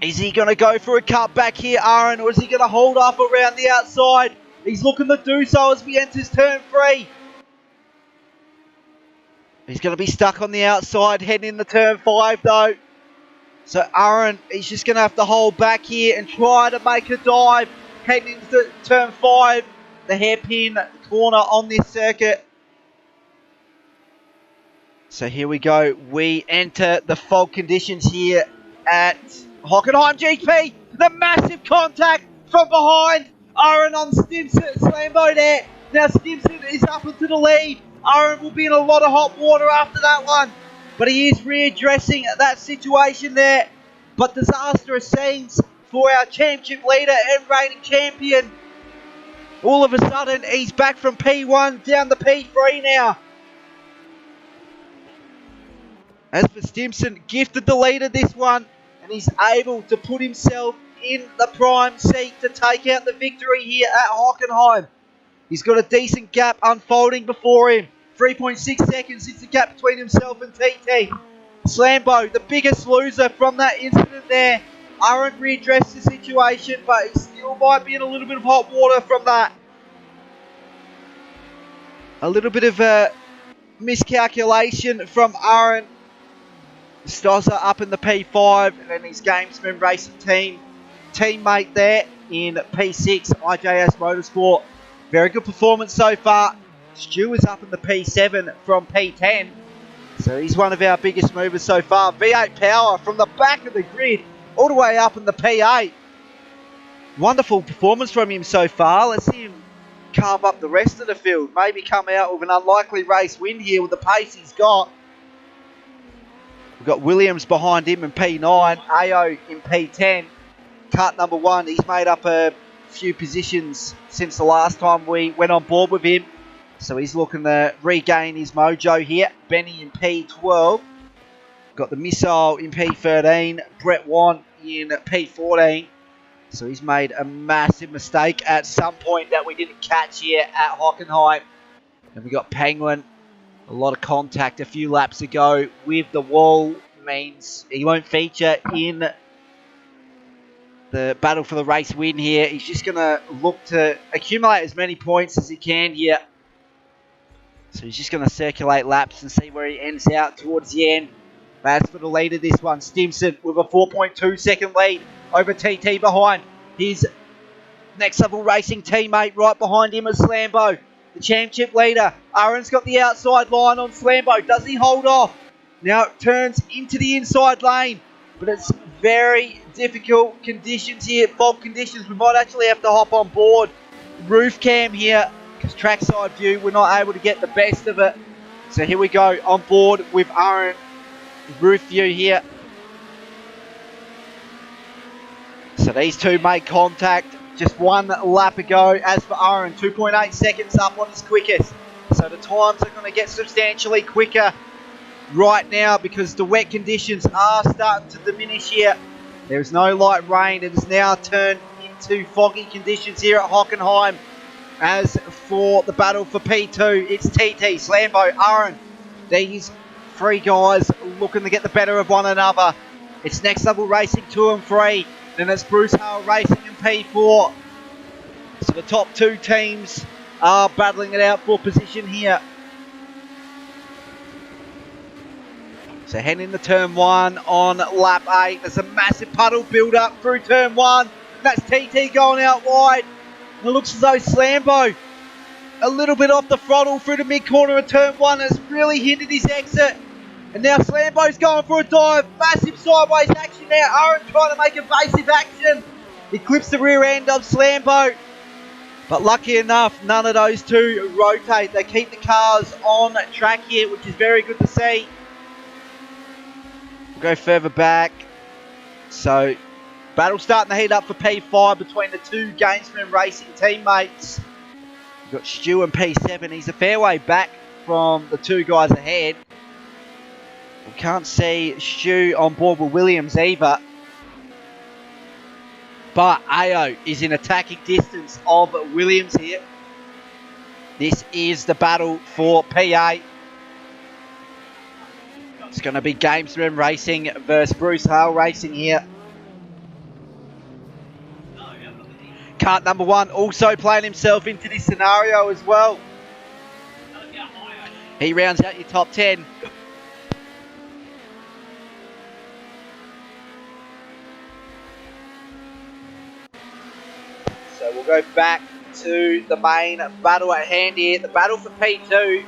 Is he going to go for a cut back here, Aaron, or is he going to hold off around the outside? He's looking to do so as we enter turn 3. He's going to be stuck on the outside heading into turn 5 though. So Aaron, he's just going to have to hold back here and try to make a dive heading into turn 5. The hairpin corner on this circuit. So here we go. We enter the fog conditions here at Hockenheim GP. The massive contact from behind. Aaron on Stimson, Slambo there. Now Stimson is up into the lead. Aaron will be in a lot of hot water after that one. But he is readdressing that situation there. But disastrous scenes for our championship leader and reigning champion. All of a sudden, he's back from P1 down to P3 now. As for Stimson, gifted the leader this one. And he's able to put himself in the prime seat to take out the victory here at Hockenheim. He's got a decent gap unfolding before him. 3.6 seconds is the gap between himself and TT. Slambo, the biggest loser from that incident there. Aaron readdressed the situation, but he still might be in a little bit of hot water from that. A little bit of a miscalculation from Aaron. Stozzer up in the P5, and then his Gamesman Racing Team teammate there in P6, IJS Motorsport. Very good performance so far. Stu is up in the P7 from P10. So he's one of our biggest movers so far. V8 power from the back of the grid all the way up in the P8. Wonderful performance from him so far. Let's see him carve up the rest of the field. Maybe come out with an unlikely race win here with the pace he's got. We've got Williams behind him in P9. AO in P10. Kart number 1. He's made up a few positions since the last time we went on board with him. So he's looking to regain his mojo here. Benny in P12. Got the Missile in P13. Brett Wan in P14. So he's made a massive mistake at some point that we didn't catch here at Hockenheim. And we got Penguin. A lot of contact a few laps ago with the wall. Means he won't feature in the battle for the race win here. He's just going to look to accumulate as many points as he can here. So he's just going to circulate laps and see where he ends out towards the end. But as for the lead of this one, Stimson with a 4.2 second lead over TT behind. His Next Level Racing teammate right behind him is Slambo, the championship leader. Aaron's got the outside line on Slambo. Does he hold off? Now it turns into the inside lane. But it's very difficult conditions here. Fog conditions. We might actually have to hop on board roof cam here, because trackside view, we're not able to get the best of it. So here we go, on board with Aaron. Roof view here. So these two made contact just one lap ago. As for Aaron, 2.8 seconds up on his quickest. So the times are going to get substantially quicker right now because the wet conditions are starting to diminish here. There's no light rain. It has now turned into foggy conditions here at Hockenheim. As for the battle for P2, it's TT, Slambo, Aaron. These three guys looking to get the better of one another. It's Next Level Racing 2 and 3. Then it's Bruce Hale Racing in P4. So the top two teams are battling it out for position here. So heading into turn 1 on lap 8. There's a massive puddle build up through turn 1. That's TT going out wide. And it looks as though Slambo a little bit off the throttle through the mid corner of turn 1 has really hindered his exit. And now Slambo's going for a dive. Massive sideways action now. Aaron trying to make evasive action. He clips the rear end of Slambo. But lucky enough, none of those two rotate. They keep the cars on track here, which is very good to see. We'll go further back. So, battle starting to heat up for P5 between the two Gamesman Racing teammates. We've got Stu and P7. He's a fair way back from the two guys ahead. We can't see Stu on board with Williams either. But AO is in attacking distance of Williams here. This is the battle for P8. It's going to be Gamesman Racing versus Bruce Hale Racing here. Kart number 1 also playing himself into this scenario as well. He rounds out your top 10. So we'll go back to the main battle at hand here. The battle for P2.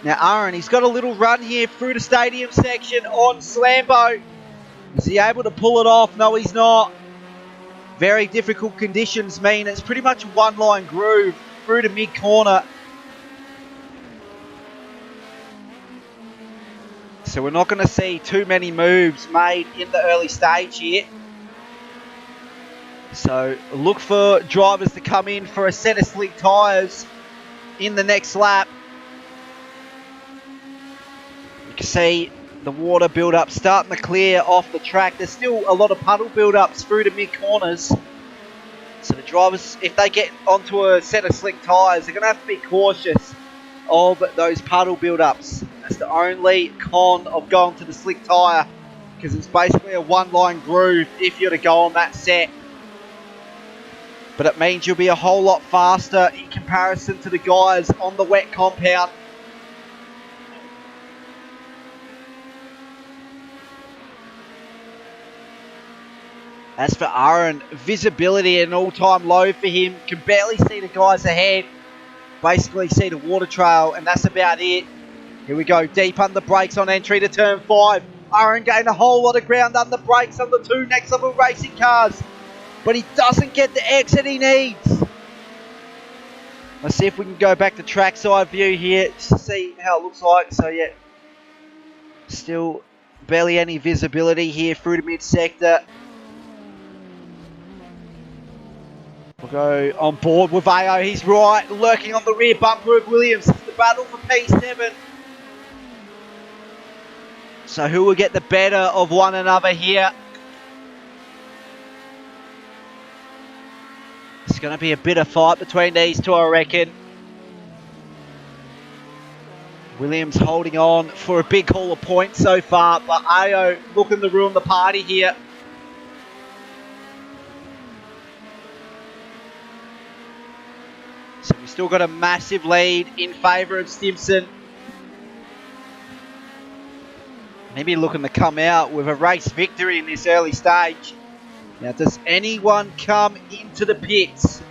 Now Aaron, he's got a little run here through the stadium section on Slambo. Is he able to pull it off? No, he's not. Very difficult conditions mean it's pretty much a one-line groove through the mid-corner. So we're not going to see too many moves made in the early stage here. So look for drivers to come in for a set of slick tyres in the next lap. You can see the water build-up starting to clear off the track. There's still a lot of puddle build-ups through the mid-corners. So the drivers, if they get onto a set of slick tyres, they're going to have to be cautious of those puddle build-ups. That's the only con of going to the slick tyre, because it's basically a one-line groove if you're to go on that set. But it means you'll be a whole lot faster in comparison to the guys on the wet compound. As for Aaron, visibility at an all-time low for him. Can barely see the guys ahead. Basically see the water trail, and that's about it. Here we go, deep under brakes on entry to turn 5. Aaron gained a whole lot of ground under brakes on the two next level racing cars. But he doesn't get the exit he needs. Let's see if we can go back to trackside view here just to see how it looks like. So yeah, still barely any visibility here through the mid-sector. We'll go on board with AO. He's right, lurking on the rear bumper of Williams. It's the battle for P7. So who will get the better of one another here? It's going to be a bit of fight between these two, I reckon. Williams holding on for a big haul of points so far, but AO looking to ruin the party here. So we've still got a massive lead in favour of Stimson. Maybe looking to come out with a race victory in this early stage. Now, does anyone come into the pits?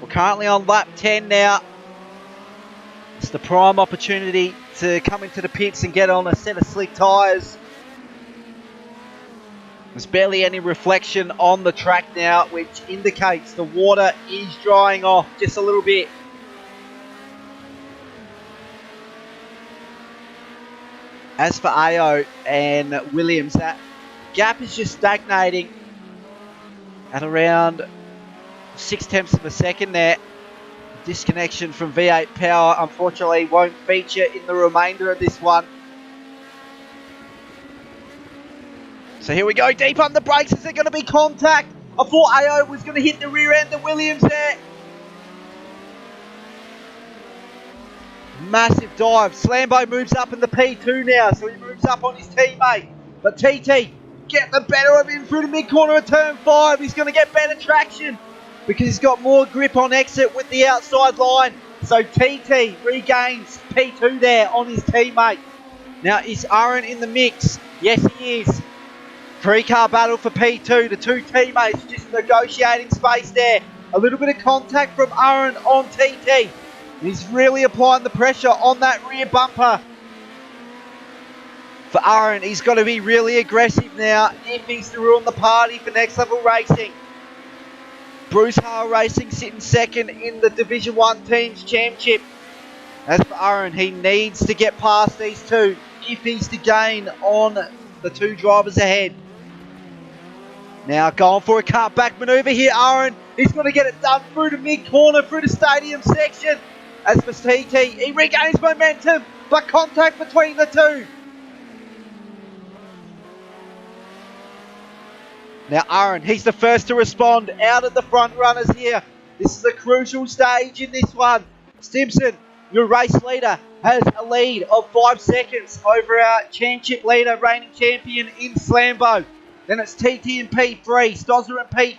We're currently on lap 10 now. It's the prime opportunity to come into the pits and get on a set of slick tyres. There's barely any reflection on the track now, which indicates the water is drying off just a little bit. As for AO and Williams, that gap is just stagnating at around 0.6 of a second there. Disconnection from V8 power unfortunately won't feature in the remainder of this one. So here we go, deep under brakes. Is there going to be contact? I thought AO was going to hit the rear end of Williams there. Massive dive. Slambo moves up in the P2 now, so he moves up on his teammate. But TT getting the better of him through the mid-corner of turn 5. He's going to get better traction because he's got more grip on exit with the outside line. So TT regains P2 there on his teammate. Now, is Aaron in the mix? Yes, he is. 3-car battle for P2. The two teammates just negotiating space there. A little bit of contact from Aaron on TT. He's really applying the pressure on that rear bumper. For Aaron, he's got to be really aggressive now if he's to ruin the party for Next Level Racing. Bruce Hale Racing sitting second in the Division 1 Teams Championship. As for Aaron, he needs to get past these two if he's to gain on the two drivers ahead. Now going for a cut-back manoeuvre here, Aaron. He's going to get it done through the mid-corner, through the stadium section. As for TT, he regains momentum, but contact between the two. Now Aaron, he's the first to respond out of the front runners here. This is a crucial stage in this one. Stimson, your race leader, has a lead of 5 seconds over our championship leader, reigning champion in Slambo. Then it's TT in P3, Stosner in P4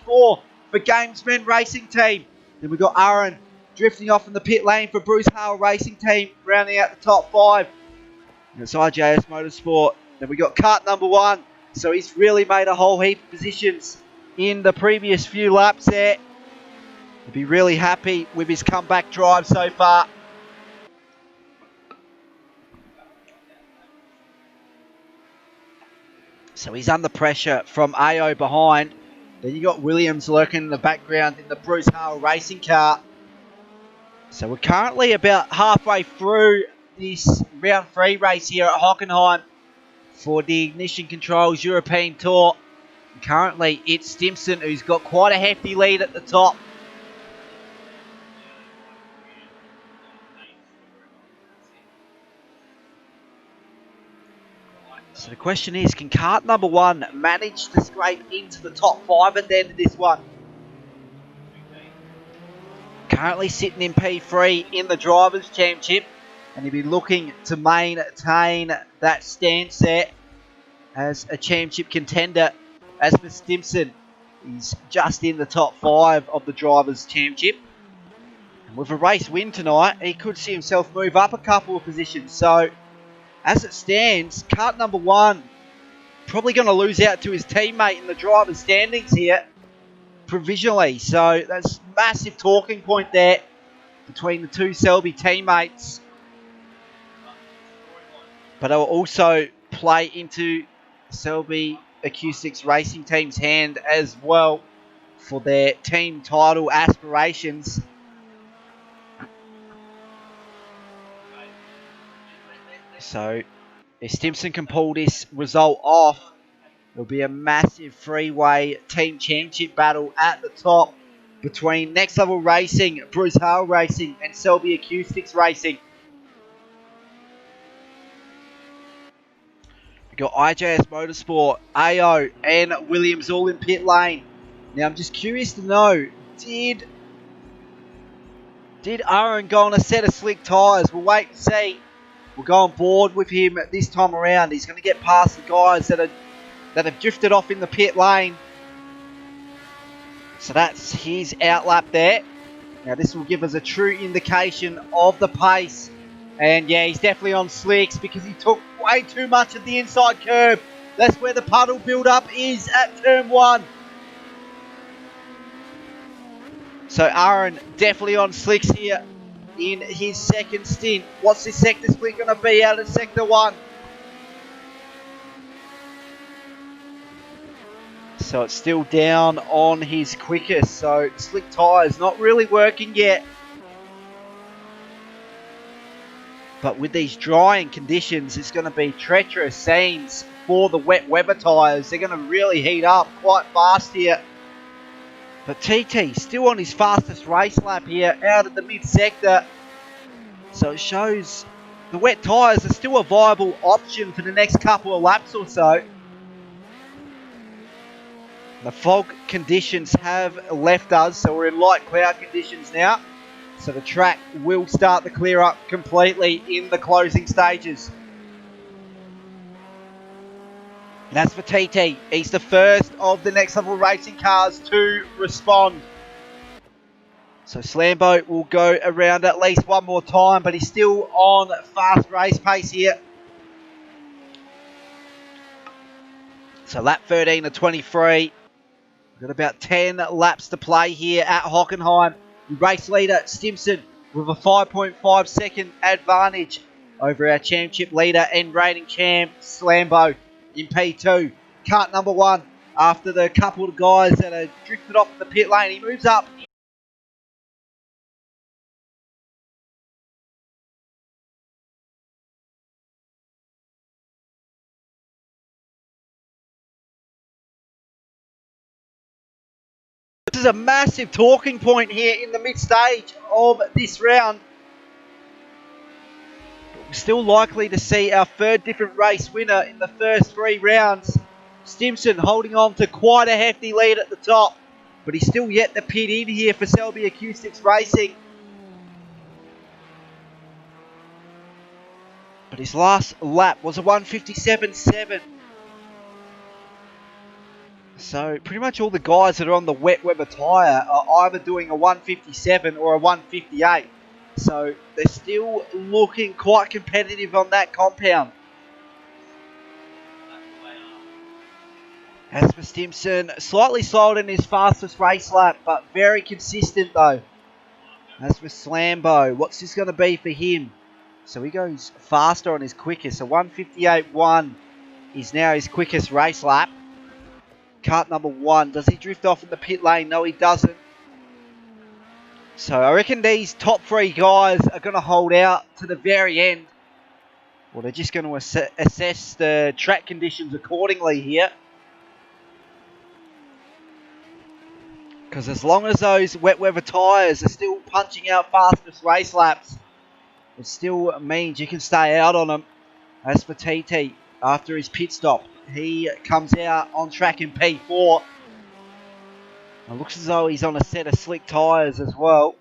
for Gamesman Racing Team. Then we've got Aaron drifting off in the pit lane for Bruce Hale Racing Team, rounding out the top 5. And it's IJS Motorsport. Then we got kart number 1. So he's really made a whole heap of positions in the previous few laps there. He'll be really happy with his comeback drive so far. So he's under pressure from AO behind. Then you got Williams lurking in the background in the Bruce Hale racing car. So we're currently about halfway through this round 3 race here at Hockenheim for the Ignition Controls European Tour. And currently it's Stimson who's got quite a hefty lead at the top. So the question is, can kart number 1 manage to scrape into the top 5 at the end of this one? Currently sitting in P3 in the Drivers' Championship, and he'll be looking to maintain that stance there as a championship contender. As for Stimson, he's just in the top 5 of the Drivers' Championship. And with a race win tonight, he could see himself move up a couple of positions. So as it stands, kart number 1 probably going to lose out to his teammate in the driver's standings here provisionally. So that's a massive talking point there between the two Selby teammates. But it will also play into Selby Acoustics Racing Team's hand as well for their team title aspirations. So if Stimson can pull this result off, it'll be a massive 3-way team championship battle at the top between Next Level Racing, Bruce Hale Racing and Selby Acoustics Racing. We've got IJS Motorsport, AO and Williams all in pit lane. Now I'm just curious to know, did Aaron go on a set of slick tyres? We'll wait and see. We'll go on board with him this time around. He's going to get past the guys that have drifted off in the pit lane. So that's his outlap there. Now this will give us a true indication of the pace. And yeah, he's definitely on slicks because he took way too much of the inside curb. That's where the puddle build-up is at turn 1. So Aaron definitely on slicks here in his second stint. What's this sector split going to be out of sector 1? So it's still down on his quickest. So slick tyres not really working yet. But with these drying conditions, it's going to be treacherous scenes for the wet weather tyres. They're going to really heat up quite fast here. But TT still on his fastest race lap here out of the mid-sector. So it shows the wet tyres are still a viable option for the next couple of laps or so. The fog conditions have left us, so we're in light cloud conditions now. So the track will start to clear up completely in the closing stages. And as for TT, he's the first of the Next Level Racing cars to respond. So Slambo will go around at least one more time, but he's still on fast race pace here. So lap 13 of 23. We've got about 10 laps to play here at Hockenheim. The race leader, Stimson, with a 5.5 second advantage over our championship leader and rating champ, Slambo, in P2. Cut number 1 after the couple of guys that are drifted off the pit lane. He moves up. This is a massive talking point here in the mid-stage of this round. But we're still likely to see our third different race winner in the first 3 rounds. Stimson holding on to quite a hefty lead at the top, but he's still yet to pit in here for Selby Acoustics Racing. But his last lap was a 1:57.7. So pretty much all the guys that are on the wet Weber tyre are either doing a 1:57 or a 1:58. So they're still looking quite competitive on that compound. As for Stimson, slightly slower than his fastest race lap, but very consistent though. As for Slambo, what's this going to be for him? So he goes faster on his quickest. So 1:58.1 is now his quickest race lap. Cut number 1. Does he drift off in the pit lane? No, he doesn't. So I reckon these top 3 guys are going to hold out to the very end. Well, they're just going to assess the track conditions accordingly here. Because as long as those wet weather tyres are still punching out fastest race laps, it still means you can stay out on them. As for TT, after his pit stop, he comes out on track in P4. It looks as though he's on a set of slick tyres as well.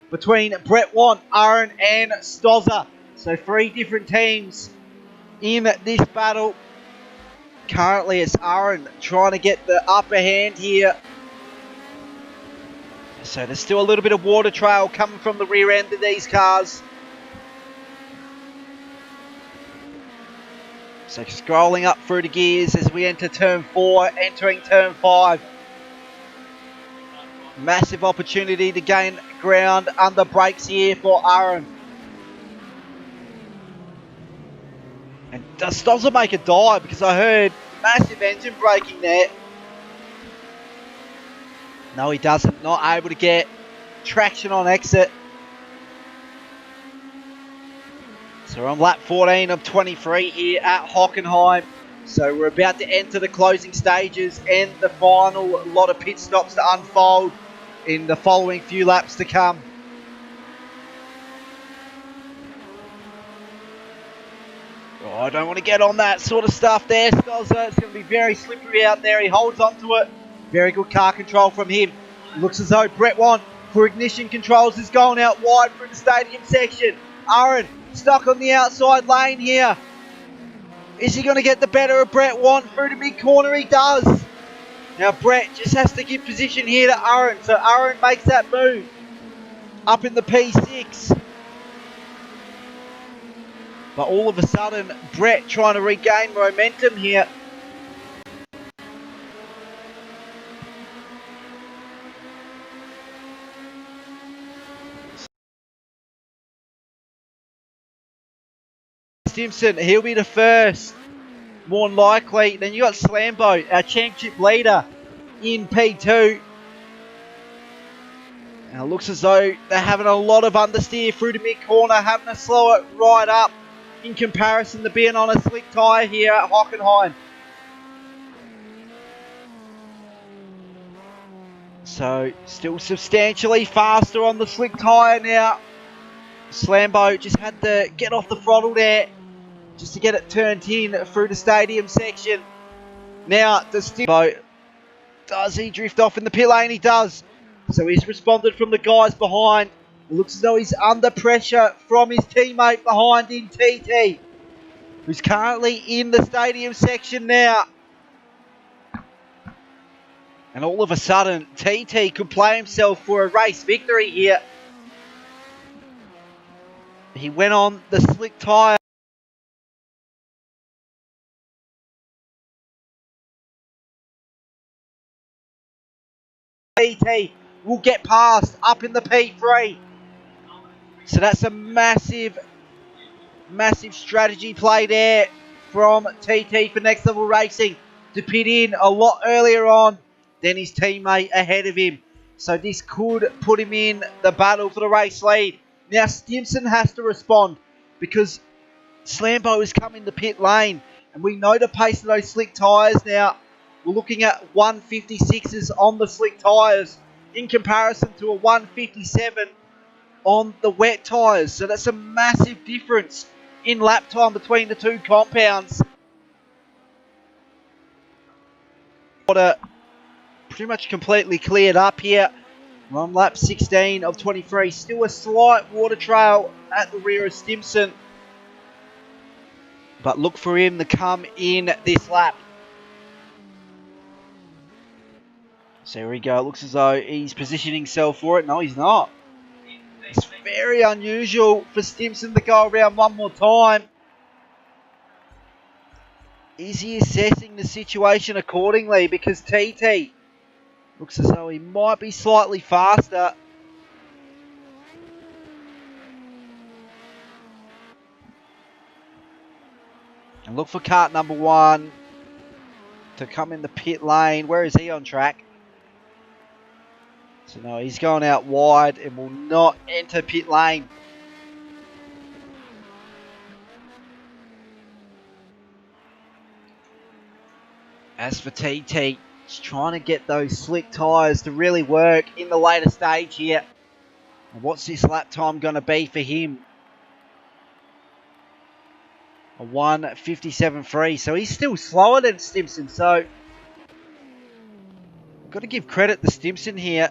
Between Brett Want, Aaron and Stozza. So 3 different teams in this battle. Currently it's Aaron trying to get the upper hand here. So there's still a little bit of water trail coming from the rear end of these cars. So scrolling up through the gears as we enter turn 4, entering turn 5. Massive opportunity to gain ground under brakes here for Aaron. And does Stozza make a dive? Because I heard massive engine braking there. No, he doesn't. Not able to get traction on exit. So we're on lap 14 of 23 here at Hockenheim. So we're about to enter the closing stages and the final lot of pit stops to unfold in the following few laps to come. Oh, I don't want to get on that sort of stuff there, Stozza. It's going to be very slippery out there. He holds onto it. Very good car control from him. Looks as though Brett Want for ignition controls is going out wide through the stadium section. Aaron stuck on the outside lane here. Is he going to get the better of Brett Want through the mid corner? He does. Now Brett just has to give position here to Aaron. So Aaron makes that move up in the P6. But all of a sudden, Brett trying to regain momentum here. Stimson, he'll be the first, more than likely. Then you got Slambo, our championship leader, in P2. Now it looks as though they're having a lot of understeer through the mid corner, having to slow it right up in comparison to being on a slick tyre here at Hockenheim. So still substantially faster on the slick tyre now. Slambo just had to get off the throttle there just to get it turned in through the stadium section. Now does he drift off in the pit lane? He does. So he's responded from the guys behind. It looks as though he's under pressure from his teammate behind in TT, who's currently in the stadium section now. And all of a sudden, TT could play himself for a race victory here. He went on the slick tyre. TT will get past up in the P3. So that's a massive strategy play there from TT for Next Level Racing to pit in a lot earlier on than his teammate ahead of him. So this could put him in the battle for the race lead. Now Stimson has to respond because Slambo has come in the pit lane and we know the pace of those slick tyres now. We're looking at 156s on the slick tyres in comparison to a 157 on the wet tyres. So that's a massive difference in lap time between the two compounds. Water pretty much completely cleared up here. We're on lap 16 of 23. Still a slight water trail at the rear of Stimson. But look for him to come in this lap. So here we go. It looks as though he's positioning himself for it. No, he's not. It's very unusual for Stimson to go around one more time. Is he assessing the situation accordingly? Because TT looks as though he might be slightly faster. And look for kart number 1 to come in the pit lane. Where is he on track? So no, he's going out wide and will not enter pit lane. As for TT, he's trying to get those slick tyres to really work in the later stage here. And what's this lap time going to be for him? A 1:57.3. So he's still slower than Stimson. So we've got to give credit to Stimson here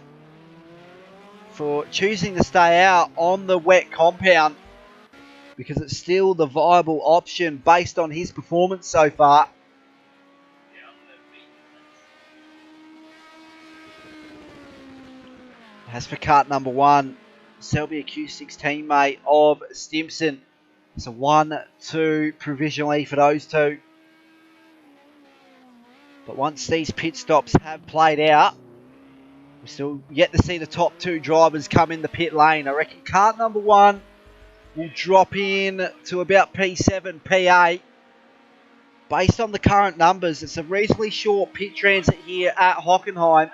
for choosing to stay out on the wet compound, because it's still the viable option based on his performance so far. As for kart number 1, Selby Acoustics teammate of Stimson. It's a 1-2 provisionally for those two. But once these pit stops have played out, we're still yet to see the top 2 drivers come in the pit lane. I reckon kart number 1 will drop in to about P7, P8. Based on the current numbers, it's a reasonably short pit transit here at Hockenheim.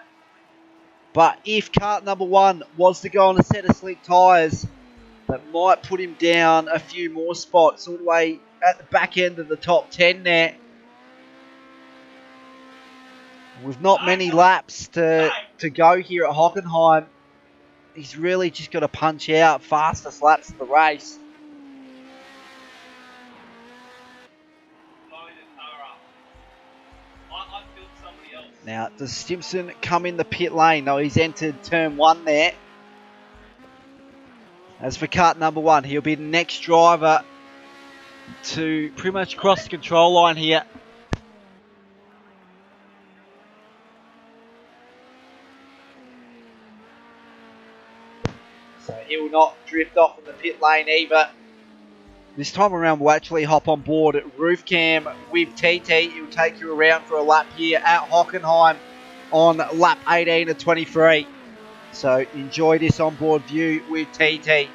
But if kart number 1 was to go on a set of slick tyres, that might put him down a few more spots all the way at the back end of the top 10 there. With not many laps to go here at Hockenheim, he's really just got to punch out fastest laps of the race. Now, does Stimson come in the pit lane? No, he's entered turn 1 there. As for kart number 1, he'll be the next driver to pretty much cross the control line here. So he will not drift off in the pit lane either. This time around, we'll actually hop on board roof cam with TT. He'll take you around for a lap here at Hockenheim on lap 18 of 23. So enjoy this onboard view with TT.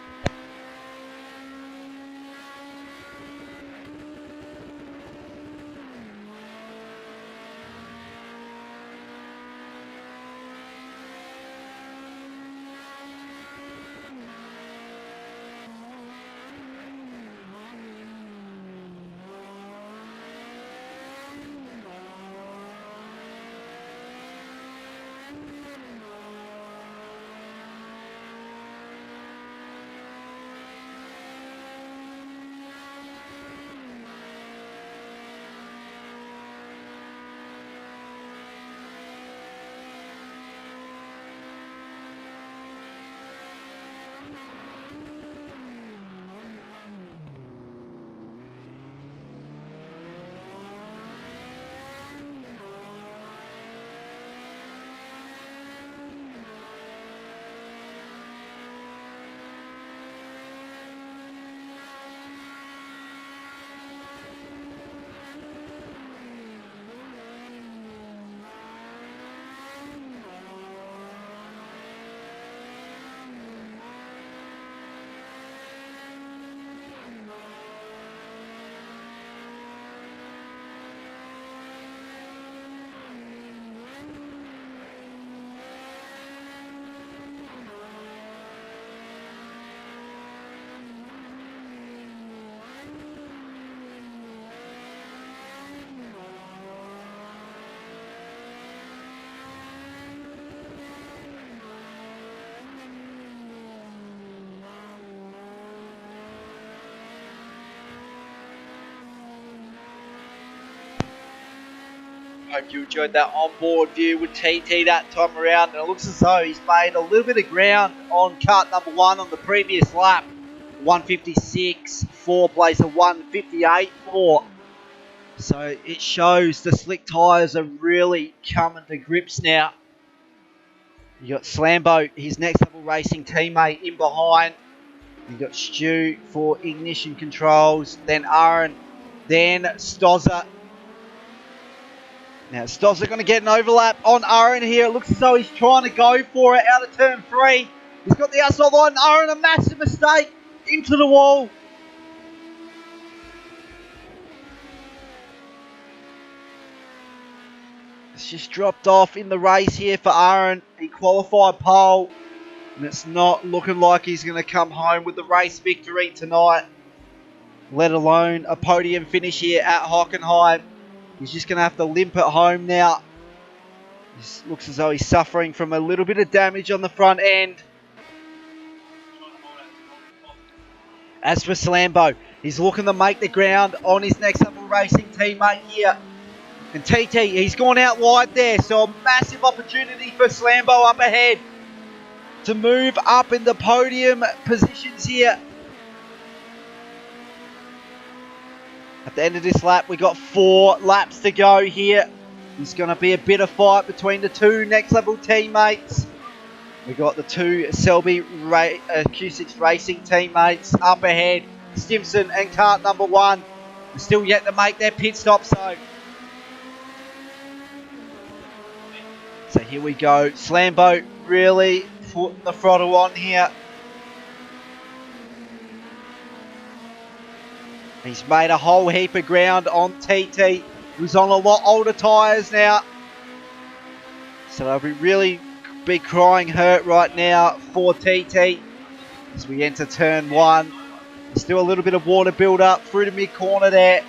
Hope you enjoyed that onboard view with TT that time around. And it looks as though he's made a little bit of ground on kart number 1 on the previous lap. 156.4 place of 158.4. So it shows the slick tyres are really coming to grips now. You got Slambo, his next level racing teammate, in behind. You got Stu for ignition controls, then Aaron, then Stozza. Now Stozza going to get an overlap on Aaron here. It looks as though he's trying to go for it out of turn 3. He's got the outside line. Aaron, a massive mistake into the wall. It's just dropped off in the race here for Aaron. He qualified pole. And it's not looking like he's going to come home with the race victory tonight. Let alone a podium finish here at Hockenheim. He's just going to have to limp it home now. This looks as though he's suffering from a little bit of damage on the front end. As for Slambo, he's looking to make the ground on his next level racing teammate here. And TT, he's gone out wide there. So a massive opportunity for Slambo up ahead to move up in the podium positions here. At the end of this lap, we got 4 laps to go here. There's going to be a bit of fight between the 2 next level teammates. We got the 2 Selby Q6 racing teammates up ahead. Stimson and kart number 1 are still yet to make their pit stop. So here we go. Slambo really putting the throttle on here. He's made a whole heap of ground on TT, who's on a lot older tyres now. So they'll be really be crying hurt right now for TT as we enter turn 1. There's still a little bit of water build up through the mid corner there.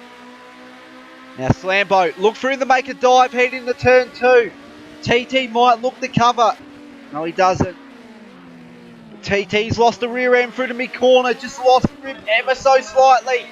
Now Slambo, look through the make a dive, head into turn 2. TT might look to cover. No, he doesn't. TT's lost the rear end through the mid corner, just lost grip ever so slightly.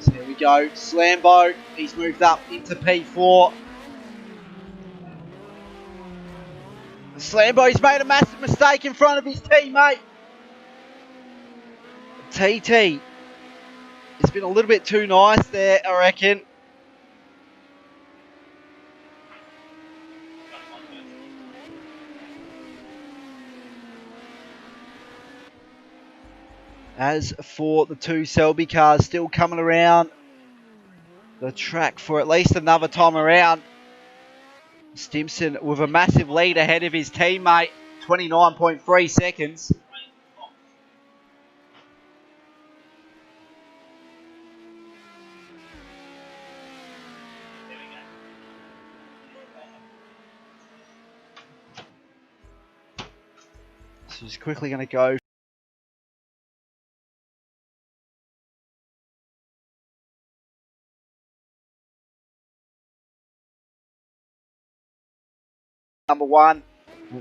So here we go, Slambo, he's moved up into P4. Slambo's made a massive mistake in front of his teammate. TT, it's been a little bit too nice there, I reckon. As for the 2 Selby cars still coming around the track for at least another time around. Stimson with a massive lead ahead of his teammate, 29.3 seconds. So he's quickly going to go. Number 1,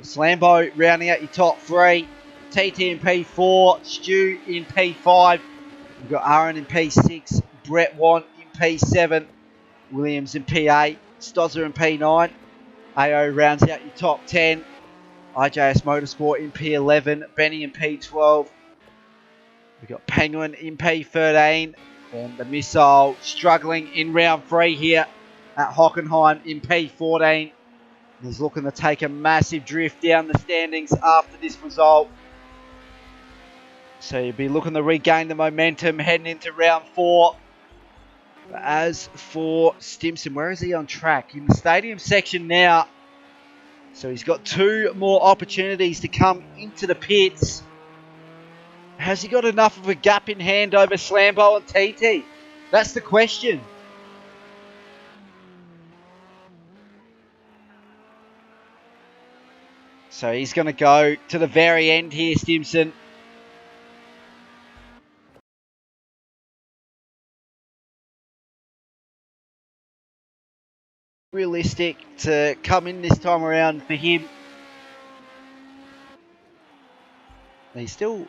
Slambo rounding out your top 3. TT in P4, Stu in P5. We've got Aaron in P6, Brett Want in P7, Williams in P8, Stozza in P9. AO rounds out your top 10. IJS Motorsport in P11, Benny in P12. We've got Penguin in P13, and the Missile struggling in round 3 here at Hockenheim in P14. He's looking to take a massive drift down the standings after this result. So you'll be looking to regain the momentum heading into round 4. But as for Stimson, where is he on track? In the stadium section now. So he's got 2 more opportunities to come into the pits. Has he got enough of a gap in hand over Slambo and TT? That's the question. So he's going to go to the very end here, Stimson. Realistic to come in this time around for him. He's still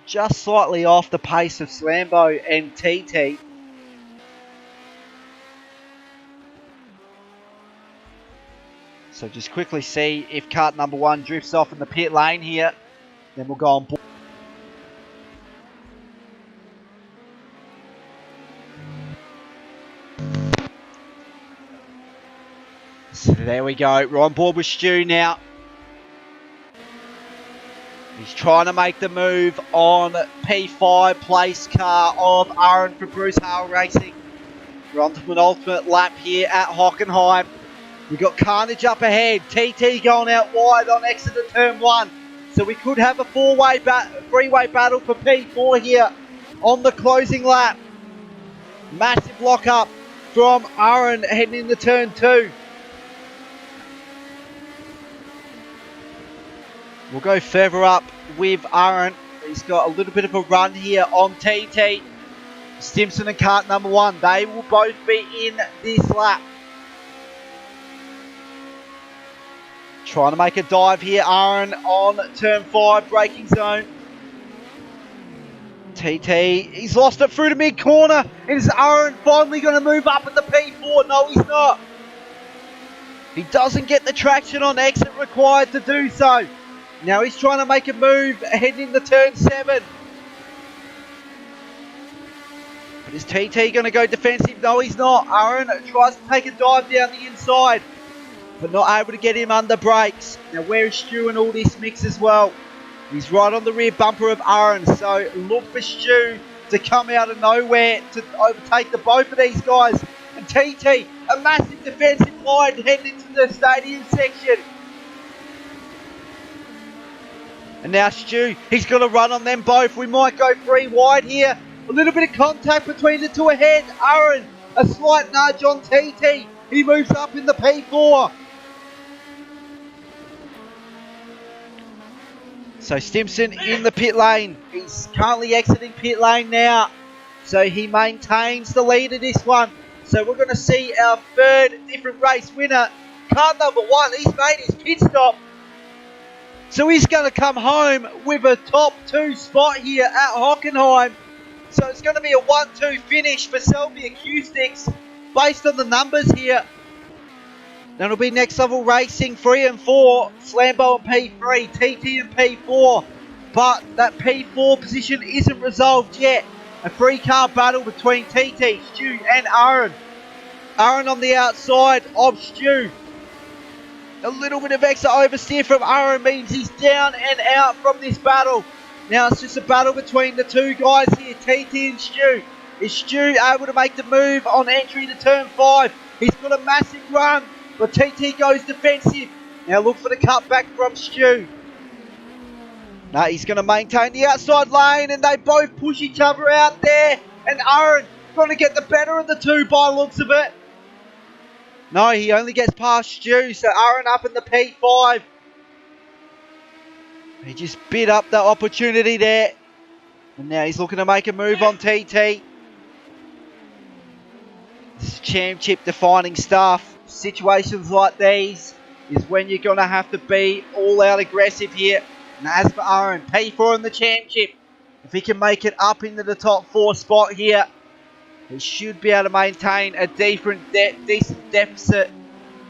just slightly off the pace of Slambo and TT. So just quickly see if cart number 1 drifts off in the pit lane here. Then we'll go on board. So there we go. We're on board with Stu now. He's trying to make the move on P5 place car of Aaron for Bruce Hale Racing. We're on to an ultimate lap here at Hockenheim. We've got Carnage up ahead. TT going out wide on exit of turn 1. So we could have a freeway battle for P4 here on the closing lap. Massive lock up from Aaron heading into turn 2. We'll go further up with Aaron. He's got a little bit of a run here on TT. Stimson and cart number 1. They will both be in this lap. Trying to make a dive here, Aaron on turn 5, braking zone. TT, he's lost it through the mid corner. Is Aaron finally going to move up at the P4? No, he's not. He doesn't get the traction on exit required to do so. Now he's trying to make a move heading into turn 7. But is TT going to go defensive? No, he's not. Aaron tries to take a dive down the inside, but not able to get him under brakes. Now where is Stu in all this mix as well? He's right on the rear bumper of Aaron, so look for Stu to come out of nowhere to overtake the both of these guys. And TT, a massive defensive line heading into the stadium section. And now Stu, he's going to run on them both. We might go 3 wide here. A little bit of contact between the two ahead. Aaron, a slight nudge on TT. He moves up in the P4. So Stimson in the pit lane. He's currently exiting pit lane now. So he maintains the lead of this one. So we're going to see our 3rd different race winner. Car number 1, he's made his pit stop. So he's going to come home with a top 2 spot here at Hockenheim. So it's going to be a 1-2 finish for Selby Acoustics based on the numbers here. Then it'll be Next Level Racing 3 and 4, Slambo and P3, TT and P4. But that P4 position isn't resolved yet. A 3-car battle between TT, Stu and Aaron. Aaron on the outside of Stu. A little bit of extra oversteer from Aaron means he's down and out from this battle. Now it's just a battle between the two guys here, TT and Stu. Is Stu able to make the move on entry to turn 5? He's got a massive run, but TT goes defensive. Now look for the cutback from Stu. Now he's going to maintain the outside lane, and they both push each other out there. And Aaron going to get the better of the two by the looks of it. No, he only gets past Stu, so Aaron up in the P5. He just bit up the opportunity there. And now he's looking to make a move on TT. This is championship defining stuff. Situations like these is when you're going to have to be all out aggressive here. And as for Aaron, P4 in the championship. If he can make it up into the top 4 spot here, he should be able to maintain a decent deficit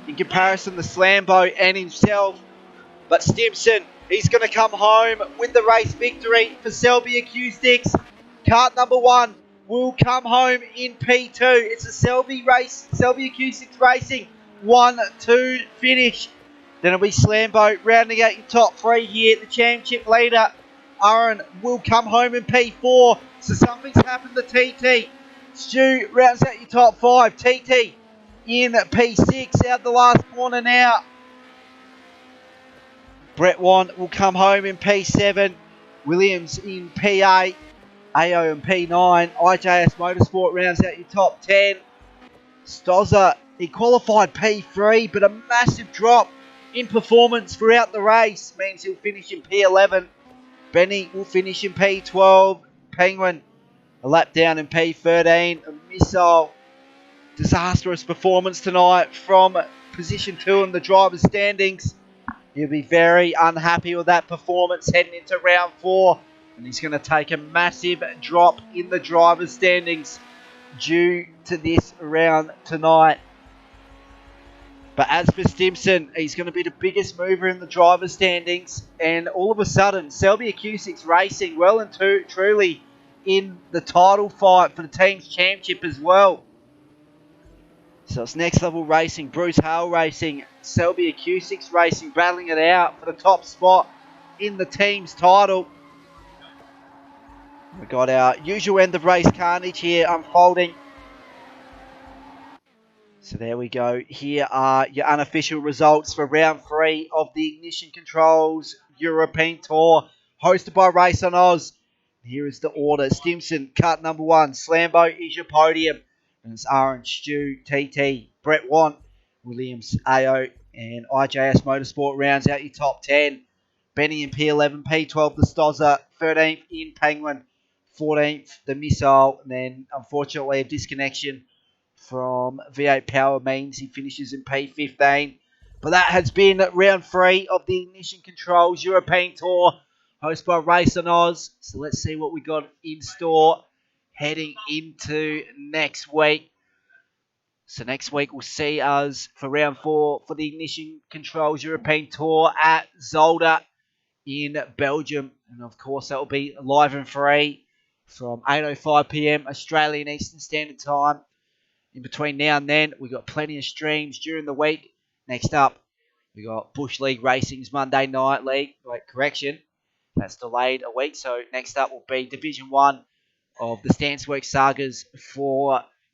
in comparison to Slambo and himself. But Stimson, he's going to come home with the race victory for Selby Acoustics. Cart number 1 will come home in P2. It's a Selby Acoustics Racing 1-2 finish. Then it'll be Slambo rounding out your top 3 here. The championship leader, Aaron, will come home in P4. So something's happened to TT. Stu rounds out your top 5. TT in P6 out the last corner now. Brett Wan will come home in P7 Williams in P8, AO in P9. IJS Motorsport rounds out your top 10. Stozza, he qualified P3, but a massive drop in performance throughout the race means he'll finish in P11. Benny will finish in P12. Penguin, a lap down in P13. A missile, disastrous performance tonight from position 2 in the driver's standings. He'll be very unhappy with that performance heading into round 4. And he's going to take a massive drop in the driver's standings due to this round tonight. But as for Stimson, he's going to be the biggest mover in the driver's standings. And all of a sudden, Selby Acoustic's racing well and truly in the title fight for the team's championship as well. So it's Next Level Racing, Bruce Hale Racing, Selby Acoustics Racing battling it out for the top spot in the team's title. We've got our usual end of race carnage here unfolding. So there we go. Here are your unofficial results for round 3 of the Ignition Controls European Tour hosted by Race on Oz. Here is the order. Stimson, cut number 1. Slambo is your podium. And it's Orange, Stu, TT, Brett Want, Williams, AO, and IJS Motorsport rounds out your top 10. Benny in P11, P12 the Stozza, 13th in Penguin, 14th the Missile, and then unfortunately a disconnection from V8 Power means he finishes in P15. But that has been round 3 of the Ignition Controls European Tour hosted by Race on Oz. So let's see what we got in store heading into next week. So next week we'll see us for round 4 for the Ignition Controls European Tour at Zolder in Belgium. And of course that will be live and free from 8:05 PM Australian Eastern Standard Time. In between now and then, we've got plenty of streams during the week. Next up, we got Bush League Racing's Monday Night League. Wait, correction. That's delayed a week. So next up will be Division 1 of the Stansworks Sagas for